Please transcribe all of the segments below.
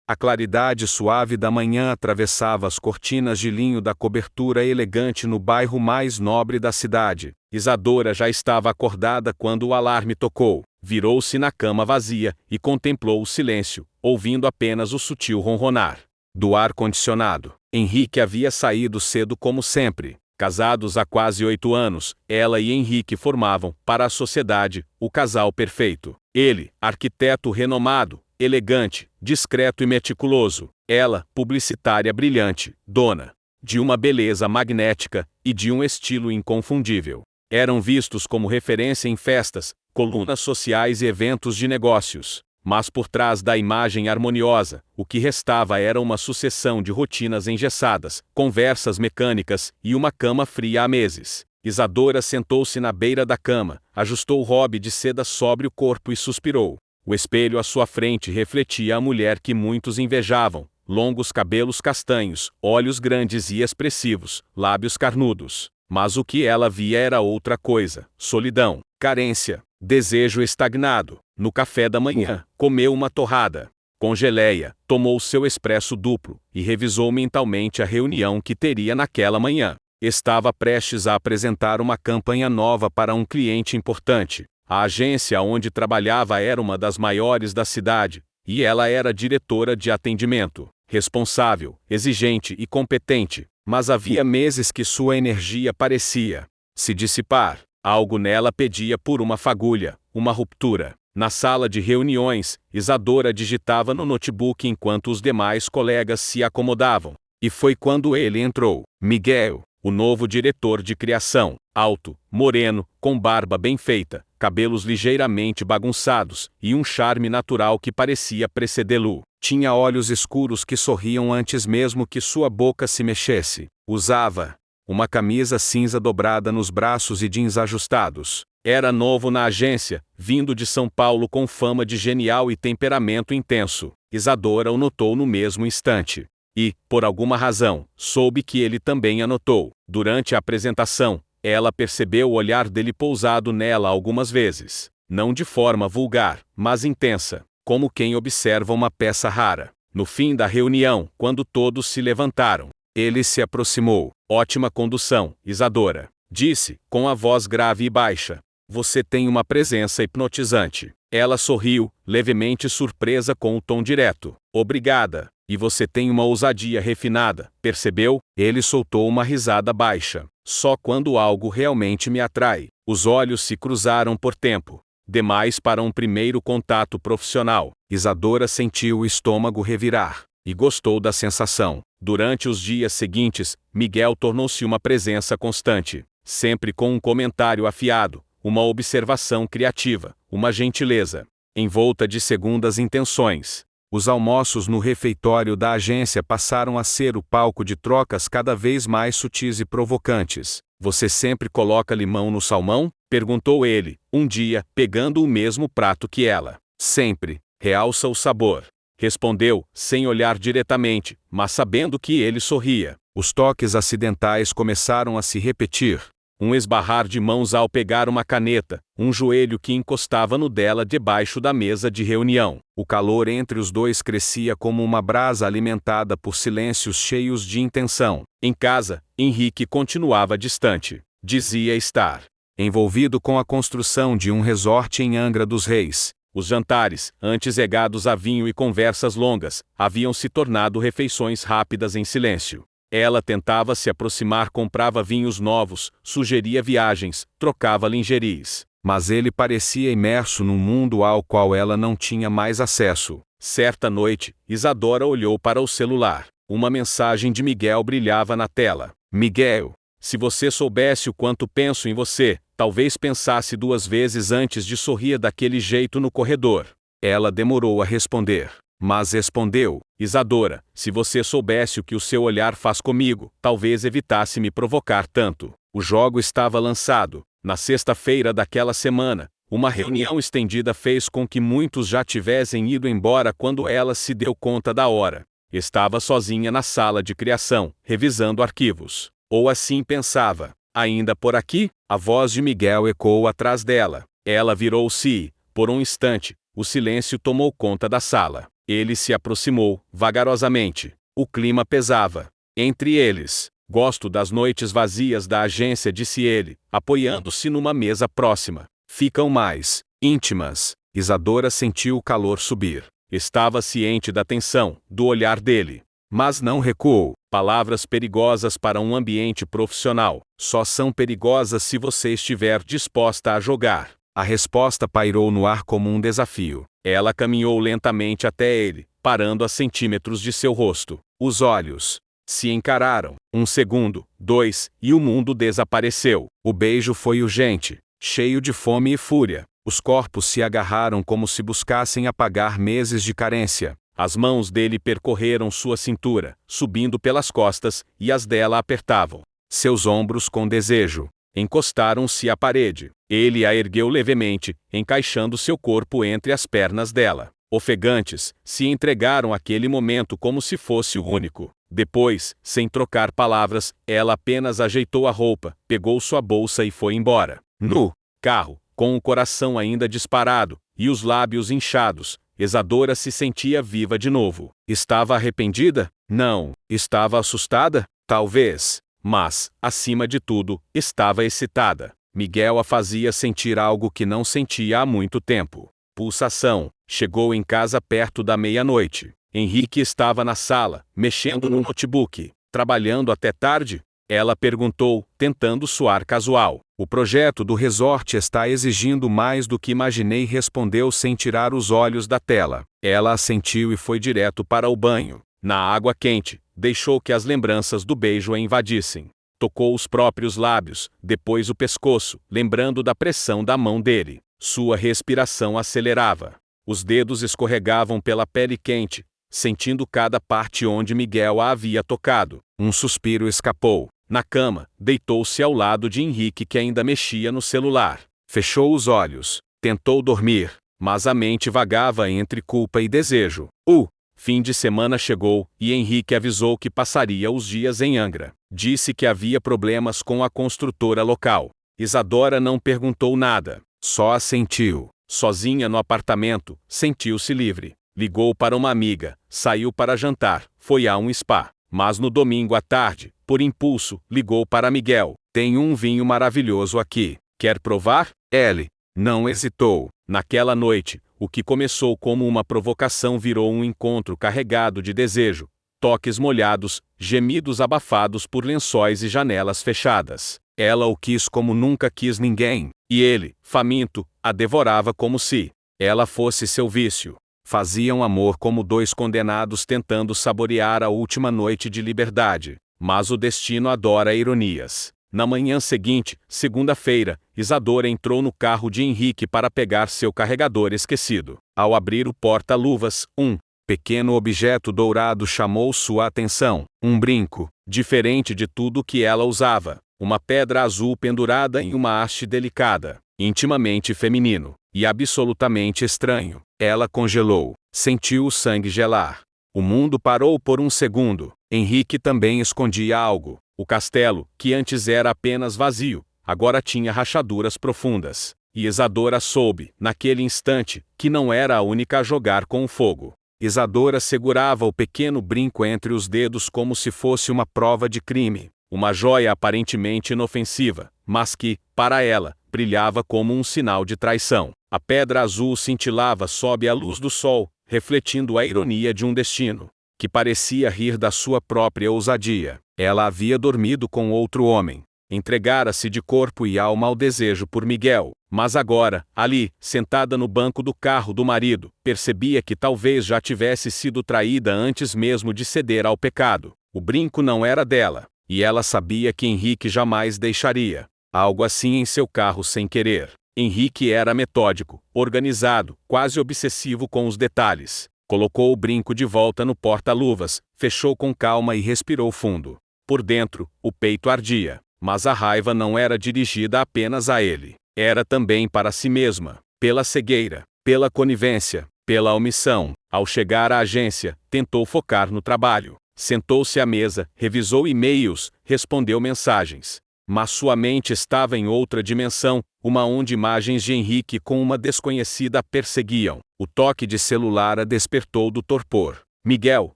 A claridade suave da manhã atravessava as cortinas de linho da cobertura elegante no bairro mais nobre da cidade. Isadora já estava acordada quando o alarme tocou. Virou-se na cama vazia e contemplou o silêncio, ouvindo apenas o sutil ronronar do ar-condicionado. Henrique havia saído cedo como sempre. Casados há quase 8 anos, ela e Henrique formavam, para a sociedade, o casal perfeito. Ele, arquiteto renomado, elegante, discreto e meticuloso. Ela, publicitária brilhante, dona de uma beleza magnética e de um estilo inconfundível. Eram vistos como referência em festas, colunas sociais e eventos de negócios. Mas por trás da imagem harmoniosa, o que restava era uma sucessão de rotinas engessadas, conversas mecânicas e uma cama fria há meses. Isadora sentou-se na beira da cama, ajustou o robe de seda sobre o corpo e suspirou. O espelho à sua frente refletia a mulher que muitos invejavam: longos cabelos castanhos, olhos grandes e expressivos, lábios carnudos. Mas o que ela via era outra coisa: solidão, carência, desejo estagnado. No café da manhã, comeu uma torrada com geleia, tomou seu expresso duplo e revisou mentalmente a reunião que teria naquela manhã. Estava prestes a apresentar uma campanha nova para um cliente importante. A agência onde trabalhava era uma das maiores da cidade, e ela era diretora de atendimento, responsável, exigente e competente. Mas havia meses que sua energia parecia se dissipar. Algo nela pedia por uma fagulha, uma ruptura. Na sala de reuniões, Isadora digitava no notebook enquanto os demais colegas se acomodavam. E foi quando ele entrou. Miguel, o novo diretor de criação, alto, moreno, com barba bem feita, cabelos ligeiramente bagunçados e um charme natural que parecia precedê-lo. Tinha olhos escuros que sorriam antes mesmo que sua boca se mexesse. Usava uma camisa cinza dobrada nos braços e jeans ajustados. Era novo na agência, vindo de São Paulo com fama de genial e temperamento intenso. Isadora o notou no mesmo instante. E, por alguma razão, soube que ele também a notou. Durante a apresentação, ela percebeu o olhar dele pousado nela algumas vezes. Não de forma vulgar, mas intensa, como quem observa uma peça rara. No fim da reunião, quando todos se levantaram, ele se aproximou. Ótima condução, Isadora, disse, com a voz grave e baixa. Você tem uma presença hipnotizante. Ela sorriu, levemente surpresa com o tom direto. Obrigada. E você tem uma ousadia refinada, percebeu? Ele soltou uma risada baixa. Só quando algo realmente me atrai. Os olhos se cruzaram por tempo demais para um primeiro contato profissional. Isadora sentiu o estômago revirar e gostou da sensação. Durante os dias seguintes, Miguel tornou-se uma presença constante, sempre com um comentário afiado, uma observação criativa, uma gentileza envolta de segundas intenções. Os almoços no refeitório da agência passaram a ser o palco de trocas cada vez mais sutis e provocantes. Você sempre coloca limão no salmão? Perguntou ele, um dia, pegando o mesmo prato que ela. Sempre. Realça o sabor. Respondeu, sem olhar diretamente, mas sabendo que ele sorria. Os toques acidentais começaram a se repetir. Um esbarrar de mãos ao pegar uma caneta, um joelho que encostava no dela debaixo da mesa de reunião. O calor entre os dois crescia como uma brasa alimentada por silêncios cheios de intenção. Em casa, Henrique continuava distante. Dizia estar envolvido com a construção de um resort em Angra dos Reis. Os jantares, antes regados a vinho e conversas longas, haviam se tornado refeições rápidas em silêncio. Ela tentava se aproximar, comprava vinhos novos, sugeria viagens, trocava lingeries. Mas ele parecia imerso num mundo ao qual ela não tinha mais acesso. Certa noite, Isadora olhou para o celular. Uma mensagem de Miguel brilhava na tela. Miguel, se você soubesse o quanto penso em você, talvez pensasse 2 vezes antes de sorrir daquele jeito no corredor. Ela demorou a responder. Mas respondeu, Isadora, se você soubesse o que o seu olhar faz comigo, talvez evitasse me provocar tanto. O jogo estava lançado. Na sexta-feira daquela semana, uma reunião estendida fez com que muitos já tivessem ido embora quando ela se deu conta da hora. Estava sozinha na sala de criação, revisando arquivos. Ou assim pensava. Ainda por aqui? A voz de Miguel ecoou atrás dela. Ela virou-se e, por um instante, o silêncio tomou conta da sala. Ele se aproximou, vagarosamente. O clima pesava. Entre eles. Gosto das noites vazias da agência, disse ele, apoiando-se numa mesa próxima. Ficam mais íntimas. Isadora sentiu o calor subir. Estava ciente da tensão, do olhar dele. Mas não recuou. Palavras perigosas para um ambiente profissional só são perigosas se você estiver disposta a jogar. A resposta pairou no ar como um desafio. Ela caminhou lentamente até ele, parando a centímetros de seu rosto. Os olhos se encararam. 1 segundo, 2, e o mundo desapareceu. O beijo foi urgente, cheio de fome e fúria. Os corpos se agarraram como se buscassem apagar meses de carência. As mãos dele percorreram sua cintura, subindo pelas costas, e as dela apertavam seus ombros com desejo. Encostaram-se à parede. Ele a ergueu levemente, encaixando seu corpo entre as pernas dela. Ofegantes, se entregaram àquele momento como se fosse o único. Depois, sem trocar palavras, ela apenas ajeitou a roupa, pegou sua bolsa e foi embora. No carro, com o coração ainda disparado, e os lábios inchados, Isadora se sentia viva de novo. Estava arrependida? Não. Estava assustada? Talvez. Mas, acima de tudo, estava excitada. Miguel a fazia sentir algo que não sentia há muito tempo. Pulsação. Chegou em casa perto da meia-noite. Henrique estava na sala, mexendo no notebook. Trabalhando até tarde? Ela perguntou, tentando soar casual. O projeto do resort está exigindo mais do que imaginei, respondeu sem tirar os olhos da tela. Ela assentiu e foi direto para o banho. Na água quente, deixou que as lembranças do beijo a invadissem. Tocou os próprios lábios, depois o pescoço, lembrando da pressão da mão dele. Sua respiração acelerava. Os dedos escorregavam pela pele quente, sentindo cada parte onde Miguel a havia tocado. Um suspiro escapou. Na cama, deitou-se ao lado de Henrique, que ainda mexia no celular. Fechou os olhos. Tentou dormir, mas a mente vagava entre culpa e desejo. O fim de semana chegou, e Henrique avisou que passaria os dias em Angra. Disse que havia problemas com a construtora local. Isadora não perguntou nada, só assentiu. Sozinha no apartamento, sentiu-se livre. Ligou para uma amiga, saiu para jantar, foi a um spa. Mas no domingo à tarde, por impulso, ligou para Miguel. Tem um vinho maravilhoso aqui. Quer provar? Ele não hesitou. Naquela noite, o que começou como uma provocação virou um encontro carregado de desejo. Toques molhados, gemidos abafados por lençóis e janelas fechadas. Ela o quis como nunca quis ninguém. E ele, faminto, a devorava como se ela fosse seu vício. Faziam amor como dois condenados tentando saborear a última noite de liberdade. Mas o destino adora ironias. Na manhã seguinte, segunda-feira, Isadora entrou no carro de Henrique para pegar seu carregador esquecido. Ao abrir o porta-luvas, um pequeno objeto dourado chamou sua atenção. Um brinco, diferente de tudo que ela usava. Uma pedra azul pendurada em uma haste delicada, intimamente feminino, e absolutamente estranho. Ela congelou, sentiu o sangue gelar. O mundo parou por um segundo. Henrique também escondia algo. O castelo, que antes era apenas vazio, agora tinha rachaduras profundas. E Isadora soube, naquele instante, que não era a única a jogar com o fogo. Isadora segurava o pequeno brinco entre os dedos como se fosse uma prova de crime. Uma joia aparentemente inofensiva, mas que, para ela, brilhava como um sinal de traição. A pedra azul cintilava sob a luz do sol, refletindo a ironia de um destino que parecia rir da sua própria ousadia. Ela havia dormido com outro homem. Entregara-se de corpo e alma ao desejo por Miguel. Mas agora, ali, sentada no banco do carro do marido, percebia que talvez já tivesse sido traída antes mesmo de ceder ao pecado. O brinco não era dela. E ela sabia que Henrique jamais deixaria algo assim em seu carro sem querer. Henrique era metódico, organizado, quase obsessivo com os detalhes. Colocou o brinco de volta no porta-luvas, fechou com calma e respirou fundo. Por dentro, o peito ardia, mas a raiva não era dirigida apenas a ele. Era também para si mesma, pela cegueira, pela conivência, pela omissão. Ao chegar à agência, tentou focar no trabalho. Sentou-se à mesa, revisou e-mails, respondeu mensagens. Mas sua mente estava em outra dimensão, uma onde imagens de Henrique com uma desconhecida perseguiam. O toque de celular a despertou do torpor. Miguel,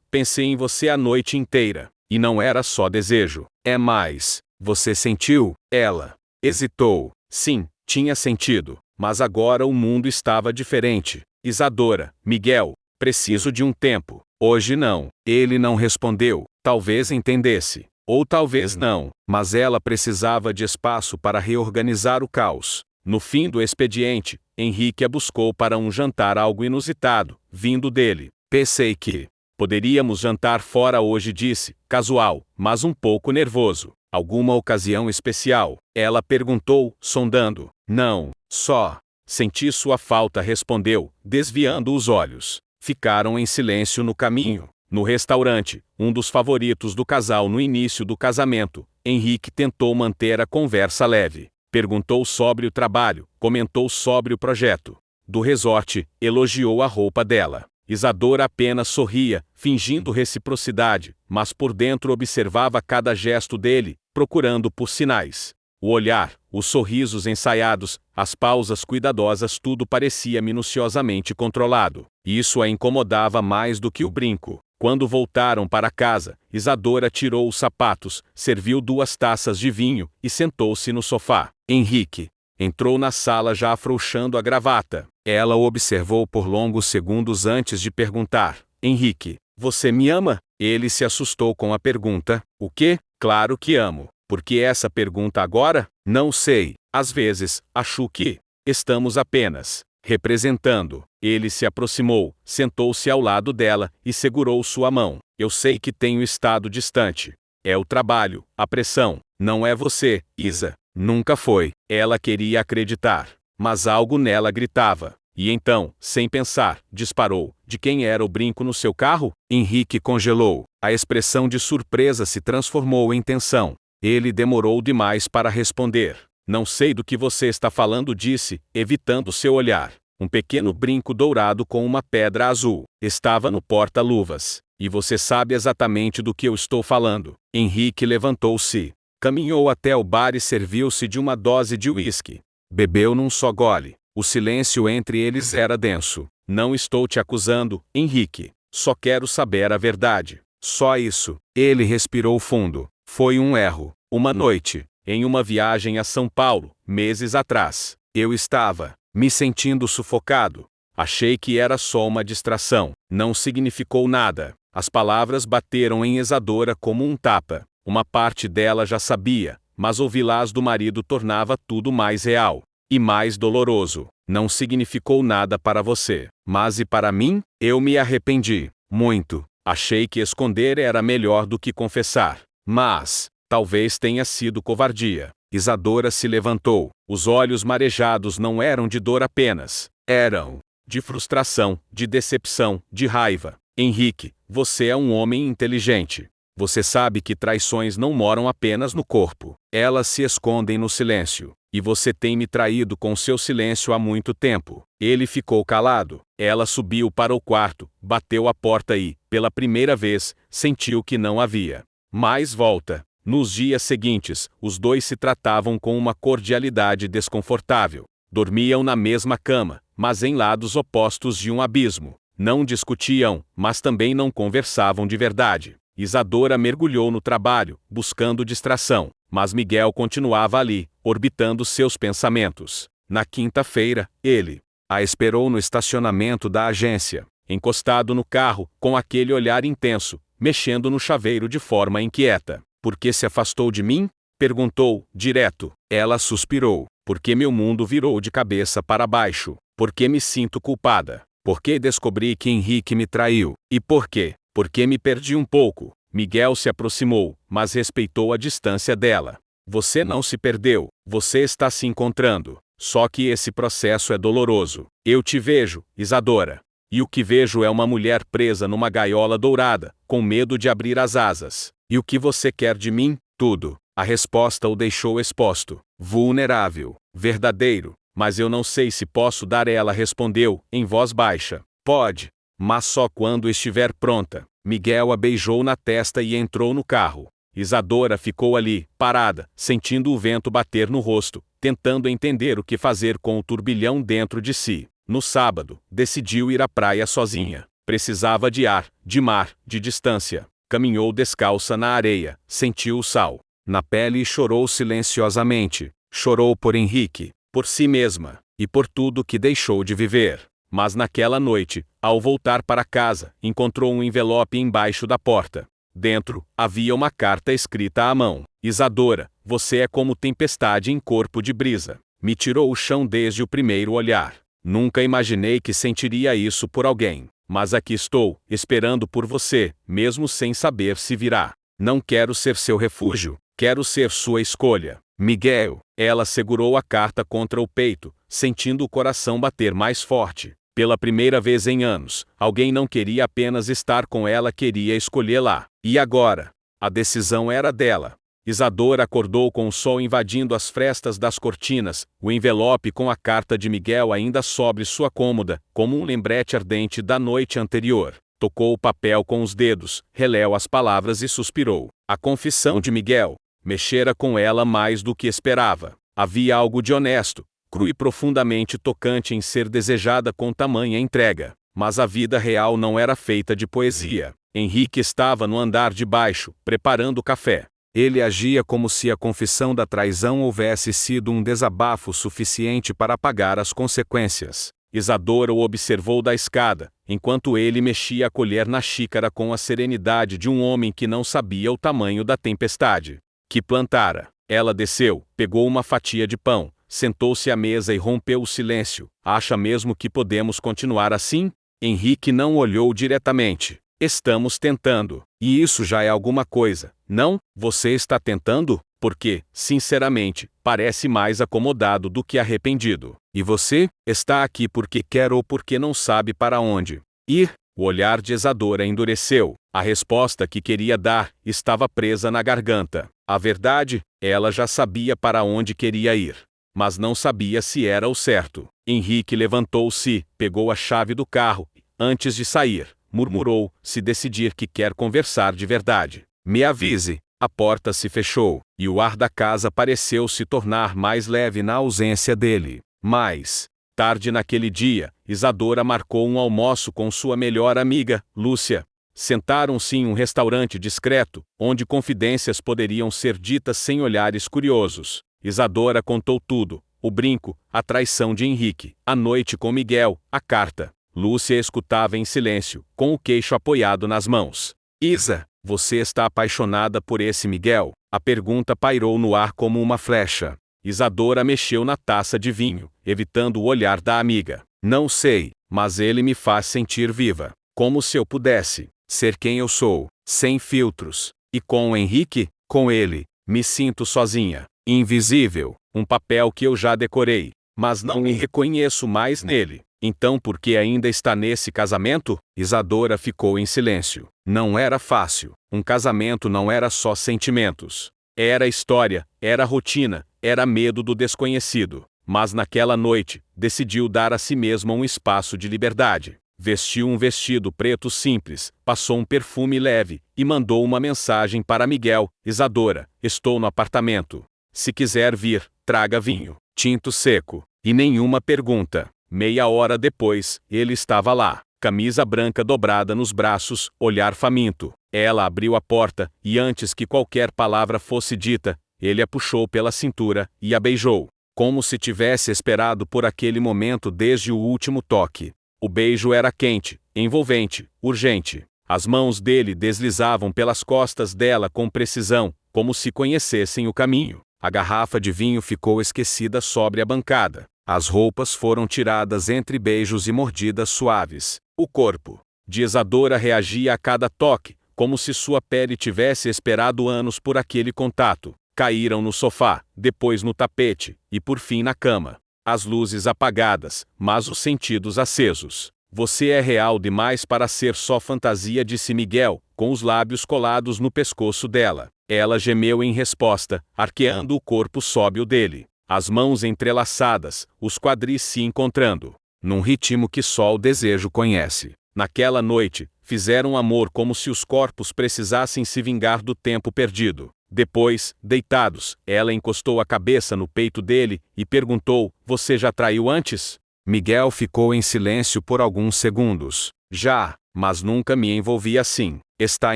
pensei em você a noite inteira. E não era só desejo. É mais. Você sentiu? Ela hesitou. Sim, tinha sentido. Mas agora o mundo estava diferente. Isadora, Miguel, preciso de um tempo. Hoje não. Ele não respondeu. Talvez entendesse. Ou talvez não, mas ela precisava de espaço para reorganizar o caos. No fim do expediente, Henrique a buscou para um jantar algo inusitado, vindo dele. Pensei que poderíamos jantar fora hoje, disse, casual, mas um pouco nervoso. Alguma ocasião especial? Ela perguntou, sondando. Não, só. Senti sua falta, respondeu, desviando os olhos. Ficaram em silêncio no caminho. No restaurante, um dos favoritos do casal no início do casamento, Henrique tentou manter a conversa leve. Perguntou sobre o trabalho, comentou sobre o projeto do resort, elogiou a roupa dela. Isadora apenas sorria, fingindo reciprocidade, mas por dentro observava cada gesto dele, procurando por sinais. O olhar, os sorrisos ensaiados, as pausas cuidadosas, tudo parecia minuciosamente controlado. Isso a incomodava mais do que o brinco. Quando voltaram para casa, Isadora tirou os sapatos, serviu 2 taças de vinho e sentou-se no sofá. Henrique entrou na sala já afrouxando a gravata. Ela o observou por longos segundos antes de perguntar: Henrique, você me ama? Ele se assustou com a pergunta. O quê? Claro que amo. Por que essa pergunta agora? Não sei. Às vezes, acho que estamos apenas representando. Ele se aproximou, sentou-se ao lado dela e segurou sua mão. Eu sei que tenho estado distante. É o trabalho, a pressão. Não é você, Isa. Nunca foi. Ela queria acreditar. Mas algo nela gritava. E então, sem pensar, disparou. De quem era o brinco no seu carro? Henrique congelou. A expressão de surpresa se transformou em tensão. Ele demorou demais para responder. Não sei do que você está falando, disse, evitando seu olhar. Um pequeno brinco dourado com uma pedra azul. Estava no porta-luvas. E você sabe exatamente do que eu estou falando. Henrique levantou-se. Caminhou até o bar e serviu-se de uma dose de uísque. Bebeu num só gole. O silêncio entre eles era denso. Não estou te acusando, Henrique. Só quero saber a verdade. Só isso. Ele respirou fundo. Foi um erro. Uma noite, em uma viagem a São Paulo, meses atrás, eu estava me sentindo sufocado. Achei que era só uma distração. Não significou nada. As palavras bateram em Isadora como um tapa. Uma parte dela já sabia, mas ouvi-las do marido tornava tudo mais real e mais doloroso. Não significou nada para você, mas e para mim? Eu me arrependi muito. Achei que esconder era melhor do que confessar. Mas talvez tenha sido covardia. Isadora se levantou. Os olhos marejados não eram de dor apenas. Eram de frustração, de decepção, de raiva. Henrique, você é um homem inteligente. Você sabe que traições não moram apenas no corpo. Elas se escondem no silêncio. E você tem me traído com seu silêncio há muito tempo. Ele ficou calado. Ela subiu para o quarto, bateu a porta e, pela primeira vez, sentiu que não havia mais volta. Nos dias seguintes, os dois se tratavam com uma cordialidade desconfortável. Dormiam na mesma cama, mas em lados opostos de um abismo. Não discutiam, mas também não conversavam de verdade. Isadora mergulhou no trabalho, buscando distração, mas Miguel continuava ali, orbitando seus pensamentos. Na quinta-feira, ele a esperou no estacionamento da agência, encostado no carro, com aquele olhar intenso, mexendo no chaveiro de forma inquieta. Por que se afastou de mim? Perguntou, direto. Ela suspirou. Porque meu mundo virou de cabeça para baixo. Porque me sinto culpada. Porque descobri que Henrique me traiu. E por quê? Porque me perdi um pouco. Miguel se aproximou, mas respeitou a distância dela. Você não se perdeu. Você está se encontrando. Só que esse processo é doloroso. Eu te vejo, Isadora. E o que vejo é uma mulher presa numa gaiola dourada, com medo de abrir as asas. E o que você quer de mim? Tudo. A resposta o deixou exposto, vulnerável, verdadeiro. Mas eu não sei se posso dar. Ela respondeu, em voz baixa. Pode, mas só quando estiver pronta. Miguel a beijou na testa e entrou no carro. Isadora ficou ali, parada, sentindo o vento bater no rosto, tentando entender o que fazer com o turbilhão dentro de si. No sábado, decidiu ir à praia sozinha. Precisava de ar, de mar, de distância. Caminhou descalça na areia, sentiu o sal na pele e chorou silenciosamente. Chorou por Henrique, por si mesma, e por tudo que deixou de viver. Mas naquela noite, ao voltar para casa, encontrou um envelope embaixo da porta. Dentro, havia uma carta escrita à mão. Isadora, você é como tempestade em corpo de brisa. Me tirou o chão desde o primeiro olhar. Nunca imaginei que sentiria isso por alguém. Mas aqui estou, esperando por você, mesmo sem saber se virá. Não quero ser seu refúgio, quero ser sua escolha. Miguel. Ela segurou a carta contra o peito, sentindo o coração bater mais forte. Pela primeira vez em anos, alguém não queria apenas estar com ela, queria escolhê-la. E agora? A decisão era dela. Isadora acordou com o sol invadindo as frestas das cortinas, o envelope com a carta de Miguel ainda sobre sua cômoda, como um lembrete ardente da noite anterior. Tocou o papel com os dedos, releu as palavras e suspirou. A confissão de Miguel mexera com ela mais do que esperava. Havia algo de honesto, cru e profundamente tocante em ser desejada com tamanha entrega. Mas a vida real não era feita de poesia. Henrique estava no andar de baixo, preparando o café. Ele agia como se a confissão da traição houvesse sido um desabafo suficiente para apagar as consequências. Isadora o observou da escada, enquanto ele mexia a colher na xícara com a serenidade de um homem que não sabia o tamanho da tempestade que plantara. Ela desceu, pegou uma fatia de pão, sentou-se à mesa e rompeu o silêncio. Acha mesmo que podemos continuar assim? Henrique não olhou diretamente. Estamos tentando. E isso já é alguma coisa, não? Você está tentando? Porque, sinceramente, parece mais acomodado do que arrependido. E você? Está aqui porque quer ou porque não sabe para onde ir? O olhar de Isadora endureceu. A resposta que queria dar estava presa na garganta. A verdade, ela já sabia para onde queria ir, mas não sabia se era o certo. Henrique levantou-se, pegou a chave do carro, antes de sair, murmurou, se decidir que quer conversar de verdade, me avise. A porta se fechou, e o ar da casa pareceu se tornar mais leve na ausência dele. Mais tarde naquele dia, Isadora marcou um almoço com sua melhor amiga, Lúcia. Sentaram-se em um restaurante discreto, onde confidências poderiam ser ditas sem olhares curiosos. Isadora contou tudo: o brinco, a traição de Henrique, a noite com Miguel, a carta. Lúcia escutava em silêncio, com o queixo apoiado nas mãos. Isa, você está apaixonada por esse Miguel? A pergunta pairou no ar como uma flecha. Isadora mexeu na taça de vinho, evitando o olhar da amiga. Não sei, mas ele me faz sentir viva. Como se eu pudesse ser quem eu sou, sem filtros. E com o Henrique, com ele, me sinto sozinha, invisível, um papel que eu já decorei, mas não me reconheço mais nele. Então por que ainda está nesse casamento? Isadora ficou em silêncio. Não era fácil. Um casamento não era só sentimentos. Era história, era rotina, era medo do desconhecido. Mas naquela noite, decidiu dar a si mesma um espaço de liberdade. Vestiu um vestido preto simples, passou um perfume leve, e mandou uma mensagem para Miguel. Isadora, estou no apartamento. Se quiser vir, traga vinho tinto seco. E nenhuma pergunta. Meia hora depois, ele estava lá, camisa branca dobrada nos braços, olhar faminto. Ela abriu a porta, e antes que qualquer palavra fosse dita, ele a puxou pela cintura, e a beijou, como se tivesse esperado por aquele momento desde o último toque. O beijo era quente, envolvente, urgente. As mãos dele deslizavam pelas costas dela com precisão, como se conhecessem o caminho. A garrafa de vinho ficou esquecida sobre a bancada. As roupas foram tiradas entre beijos e mordidas suaves. O corpo de Isadora reagia a cada toque, como se sua pele tivesse esperado anos por aquele contato. Caíram no sofá, depois no tapete, e por fim na cama. As luzes apagadas, mas os sentidos acesos. Você é real demais para ser só fantasia, disse Miguel, com os lábios colados no pescoço dela. Ela gemeu em resposta, arqueando o corpo sob o dele. As mãos entrelaçadas, os quadris se encontrando, num ritmo que só o desejo conhece. Naquela noite, Fizeram amor como se os corpos precisassem se vingar do tempo perdido. Depois, deitados, ela encostou a cabeça no peito dele e perguntou: "Você já traiu antes?" Miguel ficou em silêncio por alguns segundos. "Já, mas nunca me envolvi assim." "Está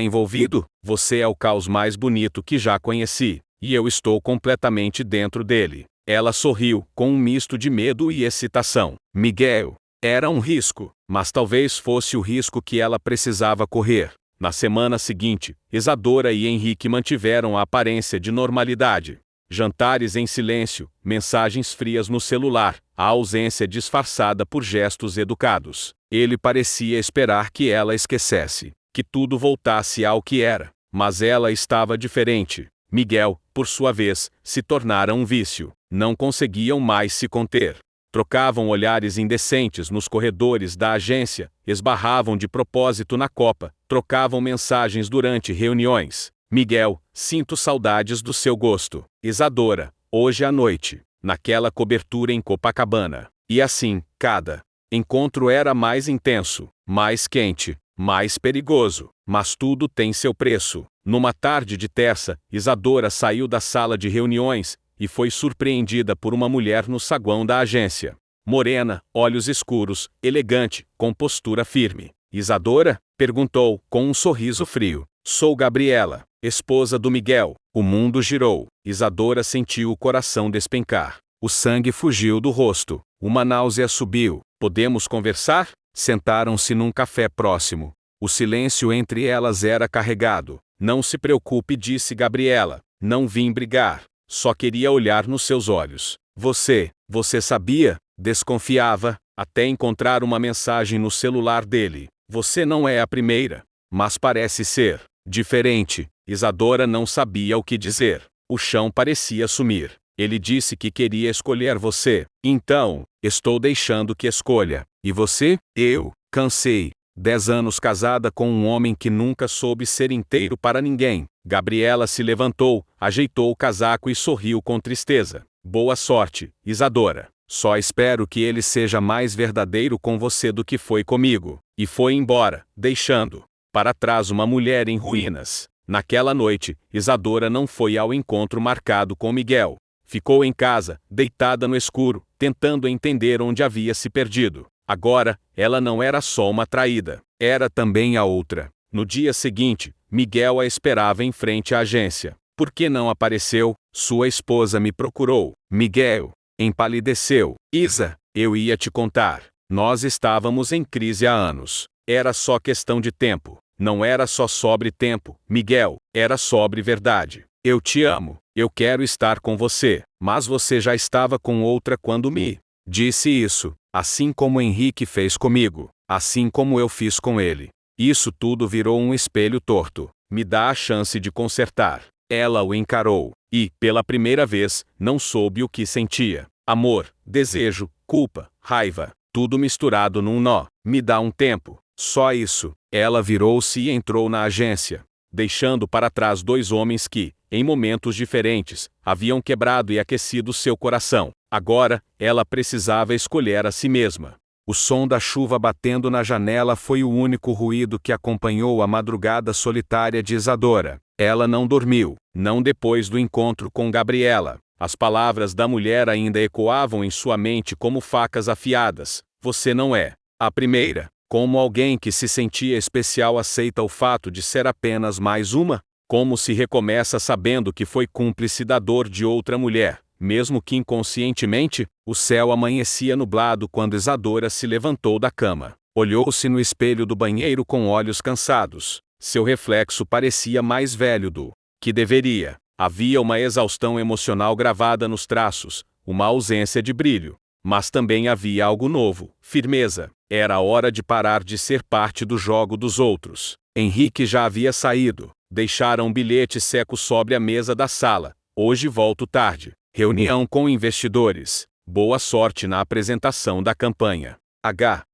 envolvido? Você é o caos mais bonito que já conheci, e eu estou completamente dentro dele." Ela sorriu, com um misto de medo e excitação. Miguel. Era um risco, mas talvez fosse o risco que ela precisava correr. Na semana seguinte, Isadora e Henrique mantiveram a aparência de normalidade. Jantares em silêncio, mensagens frias no celular, a ausência disfarçada por gestos educados. Ele parecia esperar que ela esquecesse, que tudo voltasse ao que era. Mas ela estava diferente. Miguel, por sua vez, se tornara um vício. Não conseguiam mais se conter. Trocavam olhares indecentes nos corredores da agência, esbarravam de propósito na copa, trocavam mensagens durante reuniões. Miguel, sinto saudades do seu gosto. Isadora, hoje à noite, naquela cobertura em Copacabana. E assim, cada encontro era mais intenso, mais quente, mais perigoso. Mas tudo tem seu preço. Numa tarde de terça, Isadora saiu da sala de reuniões e foi surpreendida por uma mulher no saguão da agência. Morena, olhos escuros, elegante, com postura firme. "Isadora?" perguntou, com um sorriso frio. "Sou Gabriela, esposa do Miguel." O mundo girou. Isadora sentiu o coração despencar. O sangue fugiu do rosto. Uma náusea subiu. "Podemos conversar?" Sentaram-se num café próximo. O silêncio entre elas era carregado. "Não se preocupe", disse Gabriela. "Não vim brigar. Só queria olhar nos seus olhos." Você sabia?" Desconfiava, até encontrar uma mensagem no celular dele. "Você não é a primeira. Mas parece ser diferente." Isadora não sabia o que dizer. O chão parecia sumir. "Ele disse que queria escolher você. Então, estou deixando que escolha." "E você?" "Eu, cansei. 10 anos casada com um homem que nunca soube ser inteiro para ninguém." Gabriela se levantou, ajeitou o casaco e sorriu com tristeza. "Boa sorte, Isadora. Só espero que ele seja mais verdadeiro com você do que foi comigo." E foi embora, deixando para trás uma mulher em ruínas. Naquela noite, Isadora não foi ao encontro marcado com Miguel. Ficou em casa, deitada no escuro, tentando entender onde havia se perdido. Agora, ela não era só uma traída, era também a outra. No dia seguinte, Miguel a esperava em frente à agência. "Por que não apareceu? Sua esposa me procurou." Miguel empalideceu. "Isa, eu ia te contar. Nós estávamos em crise há anos. Era só questão de tempo. Não era só sobre tempo, Miguel, era sobre verdade. Eu te amo, eu quero estar com você, mas você já estava com outra quando me disse isso, assim como Henrique fez comigo, assim como eu fiz com ele. Isso tudo virou um espelho torto. Me dá a chance de consertar." Ela o encarou, e, pela primeira vez, não soube o que sentia. Amor, desejo, culpa, raiva, tudo misturado num nó. "Me dá um tempo." Só isso. Ela virou-se e entrou na agência, deixando para trás 2 homens que, em momentos diferentes, haviam quebrado e aquecido seu coração. Agora, ela precisava escolher a si mesma. O som da chuva batendo na janela foi o único ruído que acompanhou a madrugada solitária de Isadora. Ela não dormiu, não depois do encontro com Gabriela. As palavras da mulher ainda ecoavam em sua mente como facas afiadas. "Você não é a primeira." Como alguém que se sentia especial aceita o fato de ser apenas mais uma? Como se recomeça sabendo que foi cúmplice da dor de outra mulher, mesmo que inconscientemente? O céu amanhecia nublado quando Isadora se levantou da cama. Olhou-se no espelho do banheiro com olhos cansados. Seu reflexo parecia mais velho do que deveria. Havia uma exaustão emocional gravada nos traços, uma ausência de brilho. Mas também havia algo novo, firmeza. Era hora de parar de ser parte do jogo dos outros. Henrique já havia saído. Deixaram um bilhete seco sobre a mesa da sala. "Hoje volto tarde. Reunião com investidores. Boa sorte na apresentação da campanha."